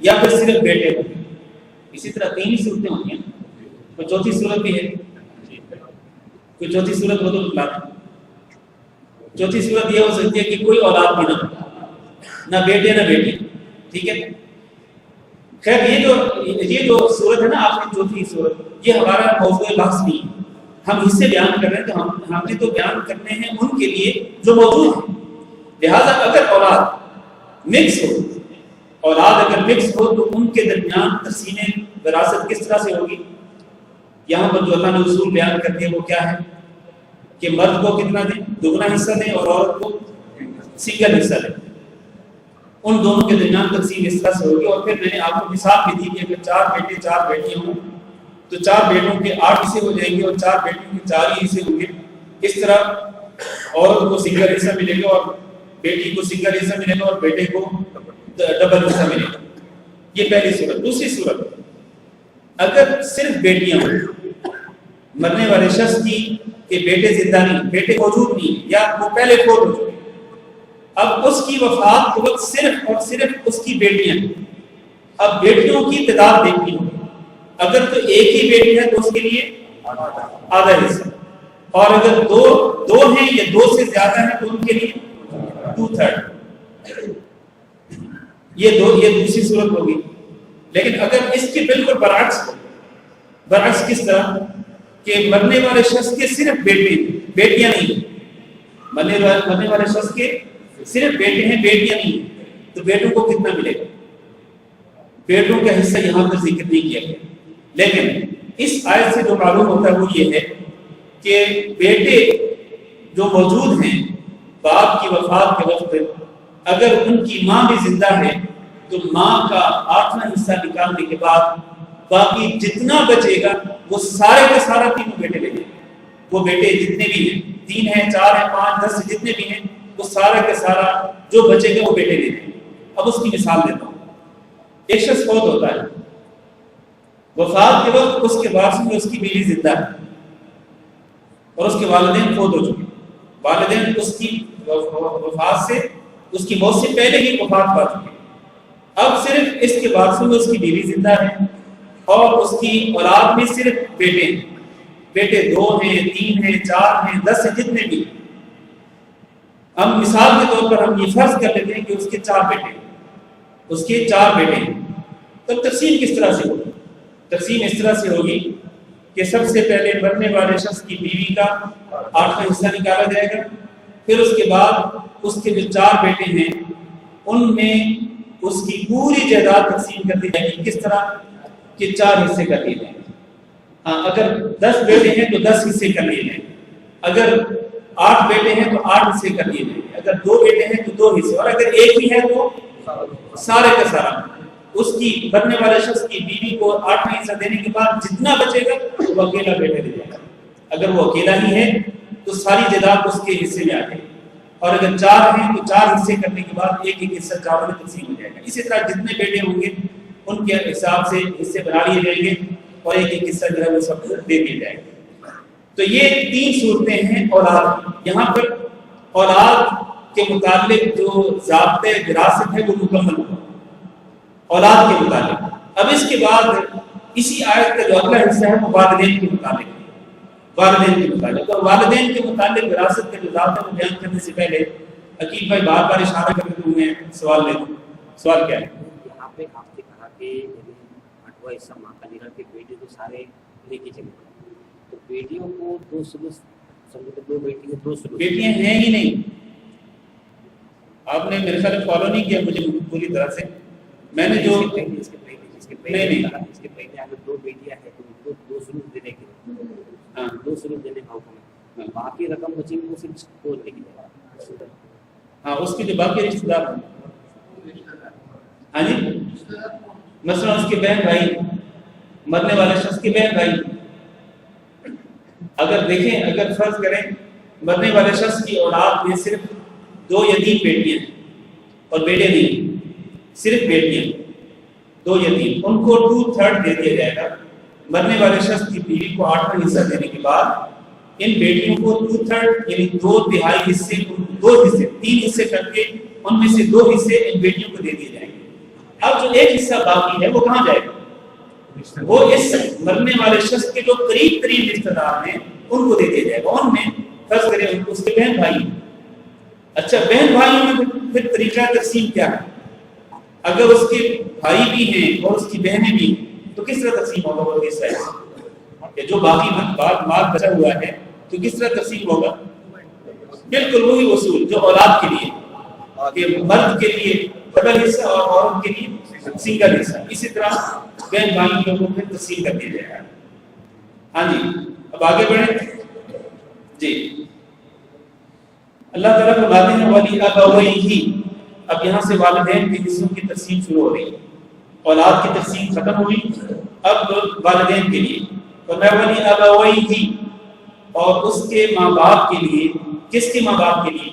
یا پھر صرف بیٹے ہوں گے. اسی طرح 3 ہی صورتیں ہوتی ہیں. کوئی چوتھی صورت بھی ہے؟ کوئی چوتھی صورت ہو تو بتا دیں. چوتھی صورت یہ ہو سکتی ہے کہ کوئی اولاد بھی نہ بیٹے نہ بیٹی. ٹھیک ہے، خیر یہ جو صورت ہے نا آپ کی چوتھی صورت، یہ ہمارا موضوع بحث نہیں ہے. ہم حصے بیان کر رہے ہیں تو ہم نے تو بیان کرنے ہیں ان کے لیے جو موجود ہیں. لہذا اگر اولاد مکس ہو تو ان کے درمیان تقسیم وراثت کس طرح سے ہوگی؟ یہاں پر جو اللہ نے اصول بیان کر دیا وہ کیا ہے کہ مرد کو کتنا دیں؟ 2 حصہ دیں اور عورت کو سنگل حصہ دیں. ان دونوں کے درمیان تقسیم اس طرح سے ہوگی. اور پھر میں نے آپ کو مثال بھی دی کہ اگر 4 بیٹے 4 بیٹیاں ہوں تو 4 بیٹوں کے 8 حصے ہو جائیں گے اور 4 بیٹیوں کے 4 ہی حصے ہوں گے. اس طرح عورت کو سنگل حصہ ملے گا اور بیٹی کو سنگل حصہ ملے گا اور بیٹے کو ڈبل حصہ ملے گا. یہ پہلی صورت. دوسری صورت، اگر صرف بیٹیاں ہوں، مرنے والے شخص کی کہ بیٹے زندہ نہیں، بیٹے موجود نہیں یا وہ پہلے فوت ہو چکے، اب اس کی وفات کے وقت صرف اور صرف اس کی بیٹیاں ہیں. اب بیٹیوں کی تعداد دیکھنی ہوگی. اگر تو ایک ہی بیٹی ہے تو اس کے لیے آدھا حصہ، اور اگر دو ہیں یا دو سے زیادہ ہیں تو ان کے لیے 2/3. یہ دوسری صورت ہوگی. لیکن اگر اس کے بالکل برعکس کس طرح کہ مرنے والے شخص کے صرف بیٹیاں نہیں، مرنے والے شخص کے صرف بیٹے ہیں، بیٹیاں نہیں، تو بیٹوں کو کتنا ملے گا؟ بیٹوں کا حصہ یہاں پر ذکر نہیں کیا گیا. لیکن اس آیت سے جو معلوم ہوتا ہے وہ یہ ہے کہ بیٹے جو موجود ہیں باپ کی وفات کے وقت، اگر ان کی ماں بھی زندہ ہے تو ماں کا 8واں حصہ نکالنے کے بعد باقی جتنا بچے گا وہ سارے کا سارا تینوں بیٹے لے جائیں. وہ بیٹے جتنے بھی ہیں، 3 ہیں، 4 ہیں، 5، 10 جتنے بھی ہیں، وہ سارا کا سارا جو بچے گا وہ بیٹے لے جائیں. اب اس کی مثال دیتا ہوں. ایک شخص فوت ہوتا ہے، وفات کے وقت اس کے وارث میں اس کی بیوی زندہ ہے اور اس کے والدین فوت ہو چکے. والدین اس کی وفات سے، اس کی موت سے پہلے ہی وفات پا چکے. اب صرف اس کے وارثوں میں اس کی بیوی زندہ ہے اور اس کی اولاد میں صرف بیٹے ہیں. بیٹے 2 ہیں، 3 ہیں، 4 ہیں، 10 ہیں، جتنے بھی. اب مثال کے طور پر ہم یہ فرض کر لیتے ہیں کہ اس کے 4 بیٹے ہیں. تب تقسیم کس طرح سے ہوگی؟ تقسیم اس طرح سے ہوگی کہ سب سے پہلے مرنے والے شخص کی بیوی کا 8واں حصہ نکالا جائے گا. پھر اس کے بعد اس کے جو 4 بیٹے ہیں ان میں اس کی پوری جائیداد تقسیم کر دی جائے گی. کس طرح کہ 4 حصے کر لیے جائیں گے. اگر 10 بیٹے ہیں تو 10 حصے کر لیے جائیں گے. اگر 8 بیٹے ہیں تو 8 حصے کر لیے جائیں گے. اگر 2 بیٹے ہیں تو 2 حصے، اور اگر ایک ہی ہے تو سارے کا سارا. اس کی مرنے والے شخص کی بیوی کو 8واں حصہ دینے کے بعد جتنا بچے گا وہ اکیلا بیٹے دے جائے گا. اگر وہ اکیلا ہی ہے تو ساری جائیداد اس کے حصے میں آ جائے گی. اور اگر 4 ہیں تو 4 حصے کرنے کے بعد ایک حصہ 4 میں تقسیم ہو جائے گا. اسی طرح جتنے بیٹے ہوں گے ان کے حساب سے حصے بنا لیے جائیں گے اور ایک حصہ جو ہے وہ سب کو دے دیا جائے گا. تو یہ 3 صورتیں ہیں اولاد. یہاں پر اولاد کے متعلق جو ضابطۂ وراثت ہے وہ مکمل ہوا اولاد کے متعلق. اب اس کے بعد اسی آیت کا جو اگلا حصہ ہے وہ والدین کے متعلق. اور والدین کے متعلق وراثت کے جو ضابطے کو بیان کرنے سے پہلے عقیل بھائی بار بار اشارہ کرتے ہوئے میں سوال لے لوں. سوال کیا ہے؟ یہاں پہ آپ نے کہا کہ 8واں حصہ ماں کا لے کر کے بیٹے تو سارے لے کے چلے گئے، تو بیٹیوں کو 2 سلوس، سمجھو 2 بیٹی ہیں 2 سلوس. بیٹیاں ہیں ہی نہیں. آپ نے میرے خیال فالو نہیں کیا مجھے پوری طرح سے. میں نے جو اس کے پہلے اگر 2 بیٹیاں ہیں تو ان کو 2 سلوس دینے کے، 2 سلوس دینے کا حکم ہے. باقی رقم بچی ہوئی وہ صرف کو لے کے جائے گا. ہاں اس کے جو باقی رشتہ دار ہیں، ہاں جی، مثلا اس کے بہن بھائی، مرنے والے شخص کے بہن بھائی. اگر دیکھیں، اگر فرض کریں مرنے والے شخص کی اولاد میں صرف 2 یا 3 بیٹیاں ہیں اور بیٹے نہیں، صرف بیٹیاں 2 یا 3، ان کو 2/3 دے دیا جائے گا. مرنے والے شخص کی بیوی کو 8واں حصہ دینے کے بعد ان بیٹیوں کو 2/3 یعنی 2/3 حصے، 3 حصے کر کے ان میں سے 2 حصے ان بیٹیوں کو دے دیے جائیں گے. اب جو ایک حصہ باقی ہے وہ کہاں جائے گا؟ وہ اس مرنے والے شخص کے جو قریب ترین رشتہ دار ہیں ان کو دے دیا جائے گا. ان میں فرض کریں اس کے بہن بھائی. اچھا، بہن بھائیوں میں پھر طریقہ تقسیم کیا ہے؟ اگر اس کے بھائی بھی ہیں اور اس کی بہنیں بھی ہیں تو کس طرح تقسیم ہوگا وہ حصہ؟ کہ جو باقی مال بچا ہوا ہے تو کس طرح تقسیم ہوگا؟ بالکل وہی اصول جو اولاد کے لیے، کہ مرد کے لیے ڈبل حصہ اور عورت کے لیے سنگل حصہ. اسی طرح بہن بھائی لوگوں میں تقسیم کر دیا جائے گا. ہاں جی، اب آگے بڑھیں. جی، اللہ تعالیٰ فرماتے ہیں ولی ابویہ. اب یہاں سے والدین کے حصوں کی تقسیم شروع ہو رہی ہے. اولاد کی تقسیم ختم ہوئی، اب والدین کے لیے ولی ابویہ، اور اس کے ماں باپ کے لیے. کس کے ماں باپ کے لیے؟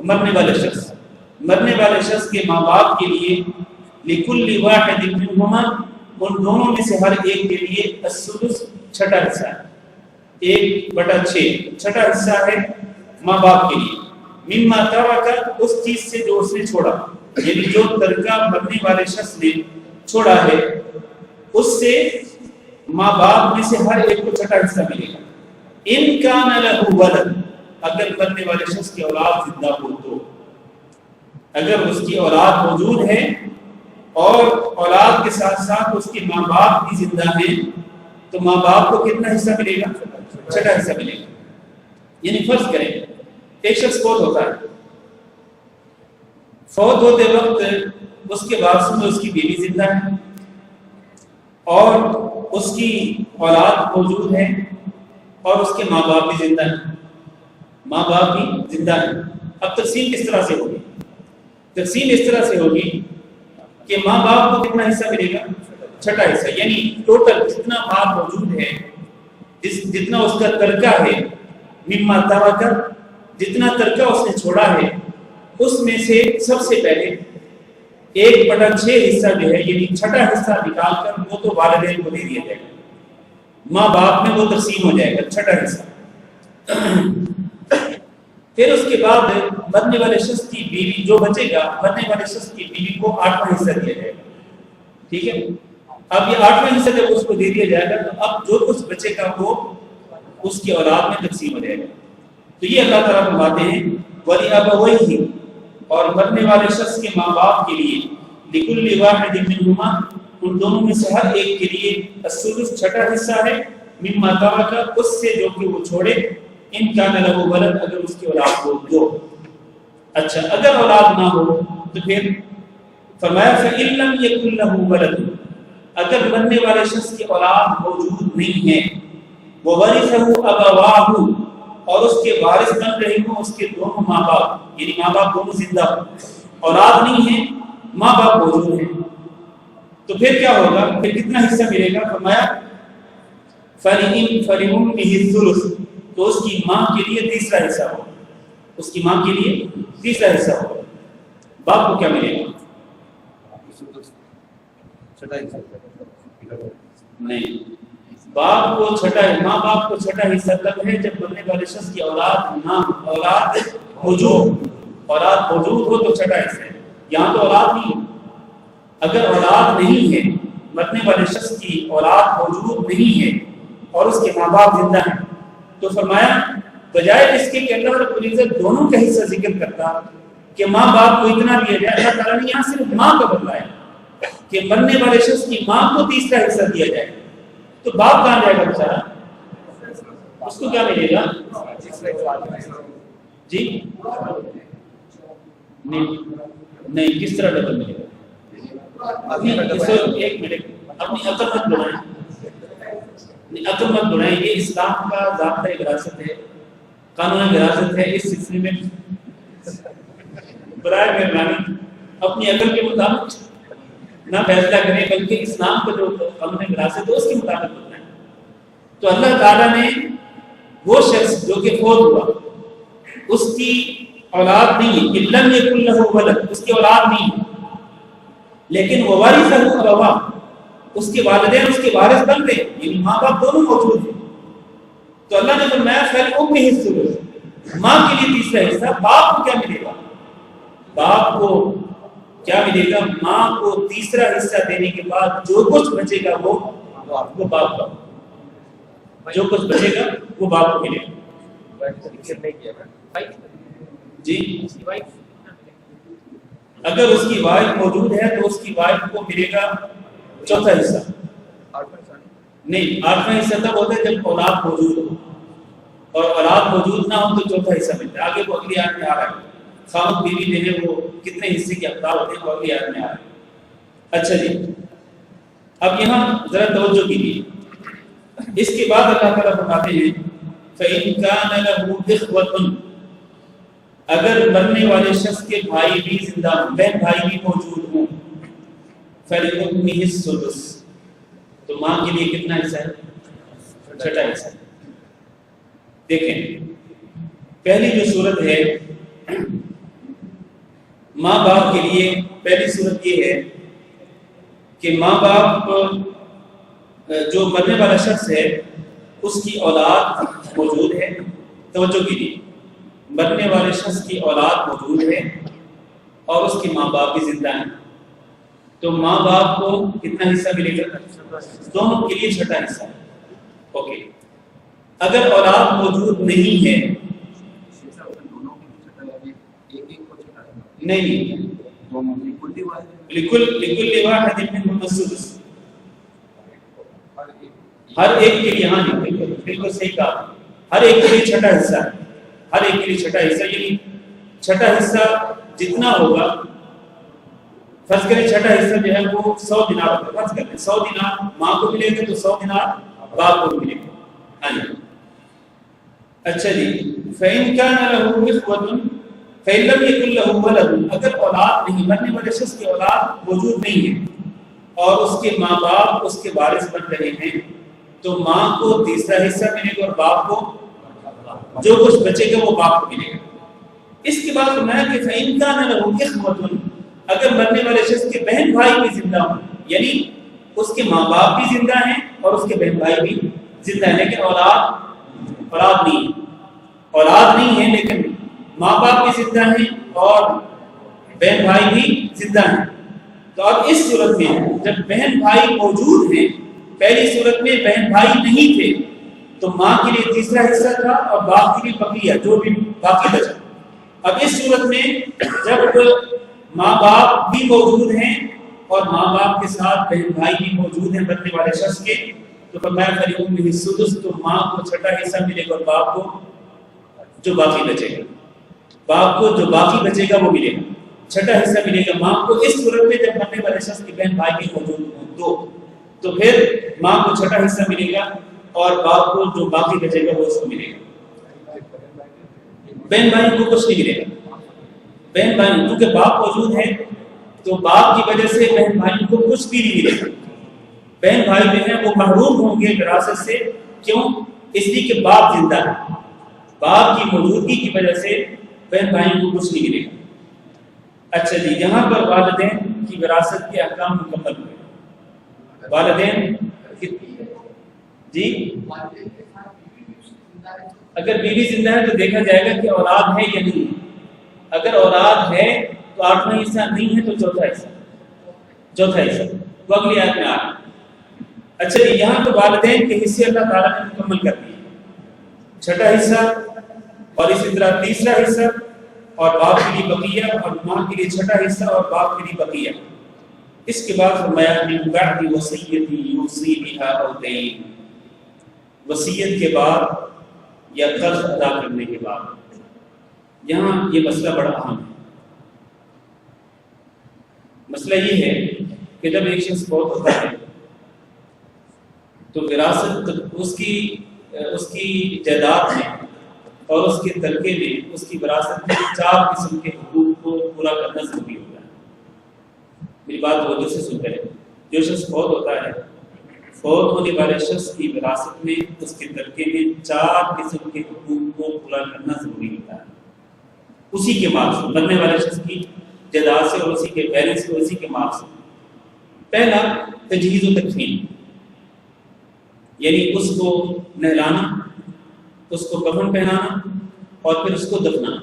مرنے والے شخص کے ماں باپ کے لیے. لکل واحد منہما، ان دونوں میں سے ہر ایک کے لیے السدس، 6واں حصہ ہے. 1/6 چھٹا حصہ ہے ماں باپ کے لیے. مما ترک، اس چیز سے جو اس نے چھوڑا، یعنی جو ترکہ مرنے والے شخص نے چھوڑا ہے اس سے ماں باپ میں سے ہر ایک کو 6واں حصہ ملے گا. ان کان لہ ولد، اگر مرنے والے شخص کی اولاد زندہ ہو تو، اگر اس کی اولاد موجود ہے اور اولاد کے ساتھ ساتھ اس کے ماں باپ بھی زندہ ہیں، تو ماں باپ کو کتنا حصہ ملے گا؟ چھٹا حصہ ملے گا. یعنی فرض کریں ایک شخص فوت ہوتا ہے، فوت ہوتے وقت اس کے وارثوں میں اس کی بیوی زندہ ہے اور اس کی اولاد موجود ہے اور اس کے ماں باپ بھی زندہ ہیں، ماں باپ بھی زندہ ہیں. اب تقسیم کس طرح سے ہوگی؟ تقسیم اس طرح سے ہوگی کہ ماں باپ کو کتنا حصہ ملے گا؟ چھٹا حصہ. یعنی ٹوٹل جتنا مال موجود ہے، جتنا اس کا ترکہ ہے، مما ترک، جتنا ترکہ اس نے چھوڑا ہے، اس میں سے سب سے پہلے 1/6 حصہ جو ہے، یعنی چھٹا حصہ نکال کر وہ تو والدین کو دے دیا جائے گا، ماں باپ میں وہ تقسیم ہو جائے گا چھٹا حصہ. پھر اس کے بعد مرنے والے شخص کی بیوی جو بچے گا، مرنے والے شخص کی بیوی کو 8واں حصہ دیا جائے گا. ٹھیک ہے، اب یہ 8واں حصہ جب اس کو دے دیا جائے گا تو اب جو کچھ بچے گا وہ اس کی اولاد میں تقسیم ہو جائے گا. تو یہ اللہ تعالیٰ فرماتے ہیں وَلِأَبَوَيْهِ، اور مرنے والے شخص کے ماں باپ کے لیے لِكُلِّ وَاحِدٍ مِّنْهُمَا، ان دونوں میں سے ہر ایک کے لیے السدس چھٹا حصہ ہے، مما ترک، اس سے جو کہ وہ چھوڑے، ان کان لہ ولد، اگر اس کی اولاد ہو تو. اچھا اگر اولاد نہ ہو تو پھر فرمایا فَإِن لَّمْ يَكُن لَّهُ وَلَدٌ، اگر مرنے والے شخص کی اولاد موجود نہیں ہے، وَوَرِثَهُ أَبَوَاهُ، اور اس کے وارث بن رہے ہوں اس کے دونوں ماں باپ، یعنی ماں باپ دونوں زندہ ہوں، اولاد نہیں ہے، ماں باپ موجود ہیں، تو پھر کیا ہوگا؟ پھر کتنا حصہ ملے گا؟ فرمایا فَلِأُمِّهِ الثُّلُثُ، تو اس کی ماں کے لیے تیسرا حصہ ہوگا، اس کی ماں کے لیے تیسرا حصہ ہوگا. باپ کو کیا ملے گا؟ نہیں، باپ کو چھٹا ہے، ماں باپ کو چھٹا حصہ تب ہے جب مرنے والے شخص کی اولاد نہ ہو، اولاد موجود ہو تو چھٹا حصہ ہے. یہاں تو اولاد نہیں ہے. اگر اولاد نہیں ہے، مرنے والے شخص کی اولاد موجود نہیں ہے اور اس کے ماں باپ زندہ ہیں، تو فرمایا بجائے اس کے کہ اللہ رب العزت دونوں کا حصہ ذکر کرتا کہ ماں باپ کو اتنا دیا جائے، اللہ تعالیٰ نے یہاں صرف ماں کا بتلایا کہ مرنے والے شخص کی ماں کو تیسرا حصہ دیا جائے. تو باپ کہاں جائے گا بیچارہ؟ اس کو کیا ملے گا؟ جی نہیں، کس طرح ڈبل ملے گا؟ ایک منٹ، اپنی عقل مت بڑھائیں، عقل مت بڑھائیں. یہ اسلام کا ضابطۂ وراثت ہے، قانون وراثت ہے. اس سلسلے میں برائے مہربانی اپنی عقل کے مطابق نہ فیصلہ کریں، بلکہ اسلام کا جو قانون وراثت ہے اس کے مطابق بتائیں. تو اللہ تعالیٰ نے وہ شخص جو کہ فوت ہوا، اس کی اولاد نہیں ہے، لم یکن لہ ولد، اس کی اولاد نہیں ہے، لیکن ووارثہ ابواہ، اس کے والدین اس کے وارث بن گئے، یعنی ماں باپ دونوں موجود ہیں. تو اللہ نے فرمایا فَلِأُمِّهِ الثُّلُثُ، ماں کے لیے تیسرا حصہ. باپ کو کیا ملے گا؟ باپ کو کیا ملے گا؟ ماں کو تیسرا حصہ دینے کے بعد جو کچھ بچے گا وہ باپ کا، جو کچھ بچے گا وہ باپ کو ملے گا. جی اگر اس کی وائف موجود ہے تو اس کی وائف کو ملے گا چوتھا حصہ. نہیں، 8واں حصہ تب ہوتا ہے جب اولاد موجود ہو، اور اولاد موجود نہ ہو تو چوتھا حصہ ملتا ہے. آگے وہ اگلی آیت میں آ رہا ہے، خامد بیوی جو ہے وہ کتنے حصے کے اقدار ہوتے ہیں وہ اگلی آیت میں آ رہا ہے. اچھا جی، اب یہاں ذرا توجہ کیجیے. اس کے بعد اللہ تعالیٰ فرماتے ہیں فَإِن كَانَ لَهُ إِخْوَةٌ، اگر مرنے والے شخص کے بھائی بھی زندہ ہوں، بہن بھائی بھی موجود ہوں، فَلِأُمِّهِ السُّدُسُ، تو ماں کے لیے کتنا حصہ ہے؟ چھٹا حصہ. دیکھیں پہلی جو صورت ہے ماں باپ کے لیے، پہلی صورت یہ ہے کہ ماں باپ جو مرنے والا شخص ہے اس کی اولاد موجود ہے. توجہ کیجیے، مرنے والے شخص کی اولاد موجود ہے اور اس کے ماں باپ بھی زندہ ہیں، تو ماں باپ کو کتنا حصہ ملے گا؟ دونوں کے لیے چھٹا حصہ. اوکے، اگر اولاد موجود نہیں ہے نہیں لکل واحد منہم السدس، ہر ایک کے لیے، ہاں جی بالکل صحیح کہا، ہر ایک کے لیے چھٹا حصہ ہے، ہر ایک کے لیے چھٹا حصہ، یعنی چھٹا حصہ جتنا ہوگا، فرض کریں چھٹا حصہ جو ہے وہ 100 دینار ہوگا، فرض کریں 100 دینار ماں کو ملے گا تو 100 دینار باپ کو ملے گا، ہاں جی اچھا جی فَإِن كَانَ لَهُ إِخْوَةٌ فَإِن لَّمْ يَكُن لَّهُ وَلَدٌ، اگر اولاد نہیں، مرنے والے شخص کی اولاد موجود نہیں ہے اور اس کے ماں باپ اس کے وارث بن رہے ہیں تو ماں کو تیسرا حصہ ملے گا اور باپ کو جو کچھ بچے گا وہ باپ کو ملے گا۔ اس کے بعد فرمایا کہ فَإِن كَانَ لَهُ إِخْوَةٌ، اگر مرنے والے شخص کے بہن بھائی بھی زندہ ہوں، یعنی اس کے ماں باپ بھی زندہ ہیں اور اس کے بہن بھائی بھی زندہ ہیں لیکن اولاد نہیں ہے لیکن ماں باپ بھی زندہ ہیں اور بہن بھائی بھی زندہ ہیں، تو اب اس صورت میں جب بہن بھائی موجود ہیں، پہلی صورت میں بہن بھائی نہیں تھے تو ماں کے لیے تیسرا حصہ تھا اور باپ کے لیے بقیہ جو بھی باقی بچا۔ اب اس صورت میں جب ماں باپ بھی موجود ہیں اور ماں باپ کے ساتھ بہن بھائی بھی موجود ہیں مرنے والے شخص کے، تو فرمایا فَلِأُمِّهِ السُّدُسُ، تو ماں کو چھٹا حصہ ملے گا اور باپ کو جو باقی بچے گا، باپ کو جو باقی بچے گا وہ ملے گا، چھٹا حصہ ملے گا ماں کو۔ اس صورت میں جب مرنے والے شخص کے بہن بھائی بھی موجود ہوں تو پھر ماں کو چھٹا حصہ ملے گا اور باپ کو جو باقی بچے گا وہ اس کو ملے گا۔ بہن بھائی کو کچھ نہیں ملے گا، بہن بھائی کیونکہ باپ موجود ہے تو باپ کی وجہ سے بہن بھائی کو کچھ بھی نہیں ملے گا، بہن بھائی جو ہیں وہ محروم ہوں گے وراثت سے، کیوں؟ اس لیے کہ باپ زندہ ہے، باپ کی موجودگی کی وجہ سے بہن بھائیوں کو کچھ نہیں ملے گا۔ اچھا جی یہاں پر والدین کی وراثت کے احکام مکمل ہوئے۔ والدین جی اگر بیوی زندہ ہے تو دیکھا جائے گا کہ اولاد ہے یا نہیں، اگر اولاد ہے تو 8واں حصہ، نہیں ہے تو چوتھا حصہ وہ اگلی آیت میں آ رہا ہے۔ اچھا جی یہاں تو والدین کے حصے اللہ تعالیٰ نے مکمل کر دیے، چھٹا حصہ اور اسی طرح تیسرا حصہ اور باپ کے لیے بقیہ، اور ماں کے لیے چھٹا حصہ اور باپ کے لیے بقیہ۔ اس کے بعد فرمایا من بعد وصیۃ یوصی بہا او دین، وصیت کے بعد یا قرض ادا کرنے کے بعد۔ یہاں یہ مسئلہ بڑا اہم ہے۔ مسئلہ یہ ہے کہ جب ایک شخص فوت ہوتا ہے تو وراثت اس کی جائیداد میں اور اس کے ترکے میں، اس کی وراثت میں 4 قسم کے حقوق کو پورا کرنا ضروری ہوتا ہے۔ میری بات توجہ سے سن رہے ہیں، جو شخص فوت ہوتا ہے، فوت ہونے والے شخص کی وراثت میں، اس کے ترکے میں 4 قسم کے حقوق کو پورا کرنا ضروری ہوتا ہے، اسی کے مال سے، مرنے والے شخص کی جائیداد سے اور اسی کے بیلنس سے، اسی کے مال سے۔ پہلا تجہیز و تکفین، یعنی اس کو نہلانا، اس کو کفن پہنانا اور پھر اس کو دفنانا۔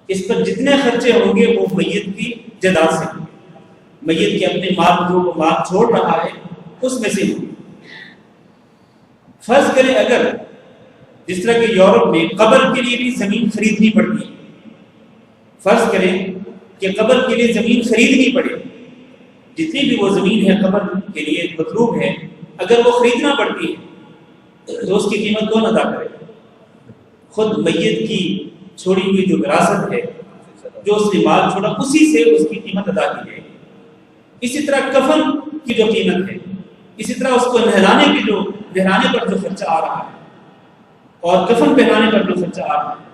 اس پر جتنے خرچے ہوں گے وہ میت کی جائیداد سے ہوں گے، میت کے اپنے مال جو وہ مال چھوڑ رہا ہے اس میں سے ہوں گے۔ فرض کریں اگر جس طرح کہ یورپ میں قبر کے لیے بھی زمین خریدنی پڑتی ہے، فرض کریں کہ قبر کے لیے زمین خریدنی پڑے، جتنی بھی وہ زمین ہے قبر کے لیے مطلوب ہے، اگر وہ خریدنا پڑتی ہے تو اس کی قیمت کون ادا کرے؟ خود میت کی چھوڑی ہوئی جو وراثت ہے، جو اس نے مال چھوڑا، اسی سے اس کی قیمت ادا کی جائے گی۔ اسی طرح کفن کی جو قیمت ہے، اسی طرح اس کو نہلانے پر جو خرچہ آ رہا ہے اور کفن پہنانے پر جو خرچہ آ رہا ہے،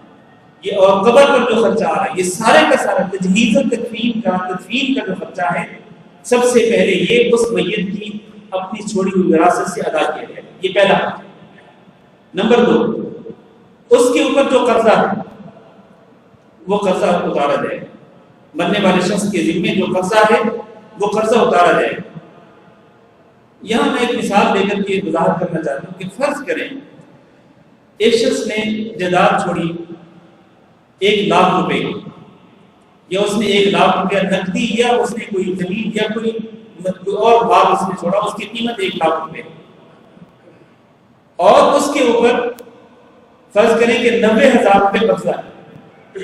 یہ اور قبر پر جو خرچہ آ رہا ہے، یہ سارے کا سارا تجہیز و تدفین کا جو خرچہ ہے، سب سے پہلے یہ اس میت کی اپنی چھوڑی ہوئی وراثت سے ادا کیا جائے، یہ پہلا ہے۔ نمبر 2، اس کے اوپر جو قرضہ ہے وہ قرضہ اتارا جائے، مرنے والے شخص کے ذمے جو قرضہ ہے وہ قرضہ اتارا جائے۔ یہاں میں ایک مثال دے کر کے وضاحت کرنا چاہتا ہوں کہ فرض کریں ایک شخص نے جائیداد چھوڑی 1 لاکھ روپے کی، یا اس نے 1 لاکھ روپیہ نقدی، یا اس نے کوئی زمین یا کوئی اور مال اس نے چھوڑا، اس کی قیمت 1 لاکھ روپے، اور اس کے اوپر فرض کریں کہ 90,000 روپے قرضہ ہے،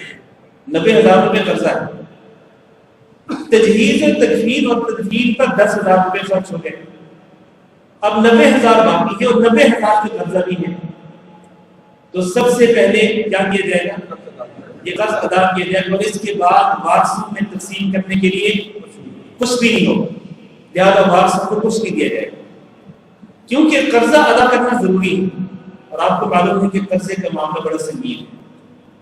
90,000 روپے قرضہ ہے، تجہیز و تکفین اور تدفین پر 10,000 روپے خرچ ہو گئے، اب 90,000 باقی ہے اور 90,000 کا قرضہ بھی ہے، تو سب سے پہلے کیا کیا جائے گا؟ یہ قرض ادا کیا جائے گا، اور اس کے بعد وارثوں میں تقسیم کرنے کے لیے کچھ بھی نہیں ہوگا، لہٰذا وارثوں کو کچھ نہیں دیا جائے گا، کیونکہ قرضہ ادا کرنا ضروری ہے، اور آپ کو معلوم ہے کہ قرضے کا معاملہ بڑا سنگین ہے،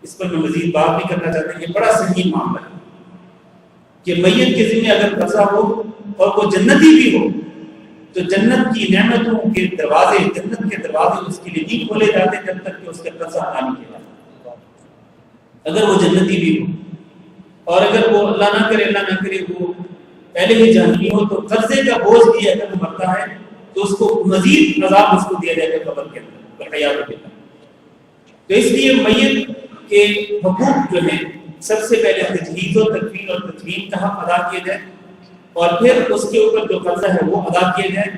اس پر میں مزید بات بھی کرنا چاہتا ہوں، یہ بڑا سنگین معاملہ ہے کہ میت کے ذمہ اگر قرضہ ہو اور وہ جنتی بھی ہو تو جنت کی نعمتوں کے دروازے، جنت کے دروازے اس کے لیے نہیں کھولے جاتے جب تک کہ اس کا قرضہ ادا نہیں کیا جاتا، اگر وہ جنتی بھی ہو، اور اگر وہ اللہ نہ کرے وہ پہلے ہی جہنمی ہو تو قرضے کا بوجھ بھی اگر وہ مرتا ہے تو اس کو مزید عذاب اس کو دیا جائے گا قبر کے اندر، حیات کے اندر۔ تو اس لیے میت کے حقوق جو ہیں سب سے پہلے تجہیز و تکفین اور تدفین کا حق ادا کیا جائے، اور پھر اس کے اوپر جو قرضہ ہے وہ ادا کیا جائے۔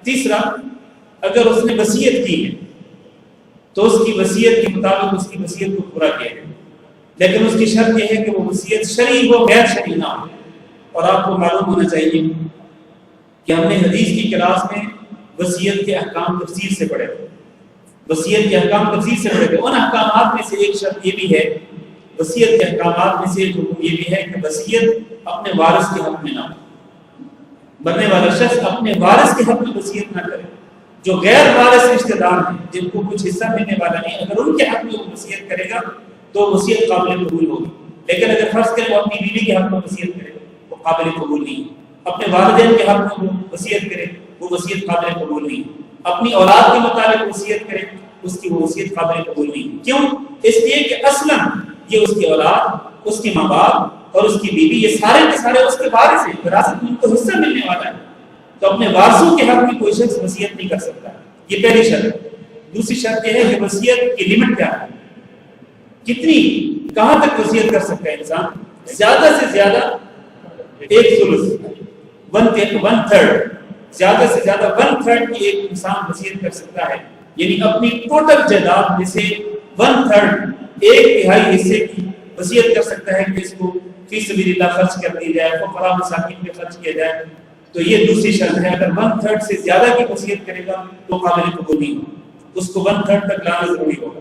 تیسرا، اگر اس نے وصیت کی ہے تو اس کی وصیت کے مطابق اس کی وصیت کو پورا کیا جائے، لیکن اس کی شرط یہ ہے کہ وہ وصیت شرعی ہو، غیر شرعی نہ ہو۔ اور آپ کو معلوم ہونا چاہیے کہ ہم نے حدیث کی کلاس میں وصیت کے احکام تفصیل سے پڑھے تھے، وصیت کے احکام تفصیل سے پڑھے تھے، ان احکامات میں سے ایک شرط یہ بھی ہے، وصیت کے احکامات میں سے ایک حکم یہ بھی ہے کہ وصیت اپنے وارث کے حق میں نہ ہو، مرنے والا شخص اپنے وارث کے حق میں وصیت نہ کرے، جو غیر وارث رشتہ دار ہیں جن کو کچھ حصہ ملنے والا نہیں، اگر ان کے حق میں وہ وصیت کرے گا تو وصیت قابل قبول ہوگی، لیکن اگر فرض کرے وہ اپنی بیوی کے حق میں وصیت کرے وہ قابل قبول نہیں، اپنے والدین کے حق میں وہ وصیت کرے وہ وصیت قابل قبول نہیں، اپنی اولاد کے متعلق وصیت کرے اس کی وہ وصیت قابل قبول نہیں۔ کیوں؟ اس لیے کہ اصلا یہ اس کی اولاد، اس کے ماں باپ اور اس کی بیوی یہ سارے کے سارے اس کے وارث ہیں، وراثت میں ان کو حصہ ملنے والا ہے، تو اپنے وارثوں کے حق میں کوئی شخص وصیت نہیں کر سکتا، یہ پہلی شرط ہے۔ دوسری شرط یہ ہے کہ وصیت کی لمٹ کیا ہے، کتنی، کہاں تک وصیت کر سکتا ہے انسان؟ زیادہ سے زیادہ 1/3، 1/3، زیادہ سے زیادہ 1/3 کی ایک انسان وصیت کر سکتا ہے، یعنی اپنی ٹوٹل جائیداد میں سے 1/3، 1/3 حصے کی وصیت کر سکتا ہے کہ اس کو فی سبیل اللہ خرچ کر دیا جائے، فقراء مساکین پہ خرچ کیا جائے۔ تو یہ دوسری شرط ہے، اگر 1/3 سے زیادہ کی وصیت کرے گا تو قابل قبول نہیں ہوگا، اس کو 1/3 تک لانا ضروری ہوگا۔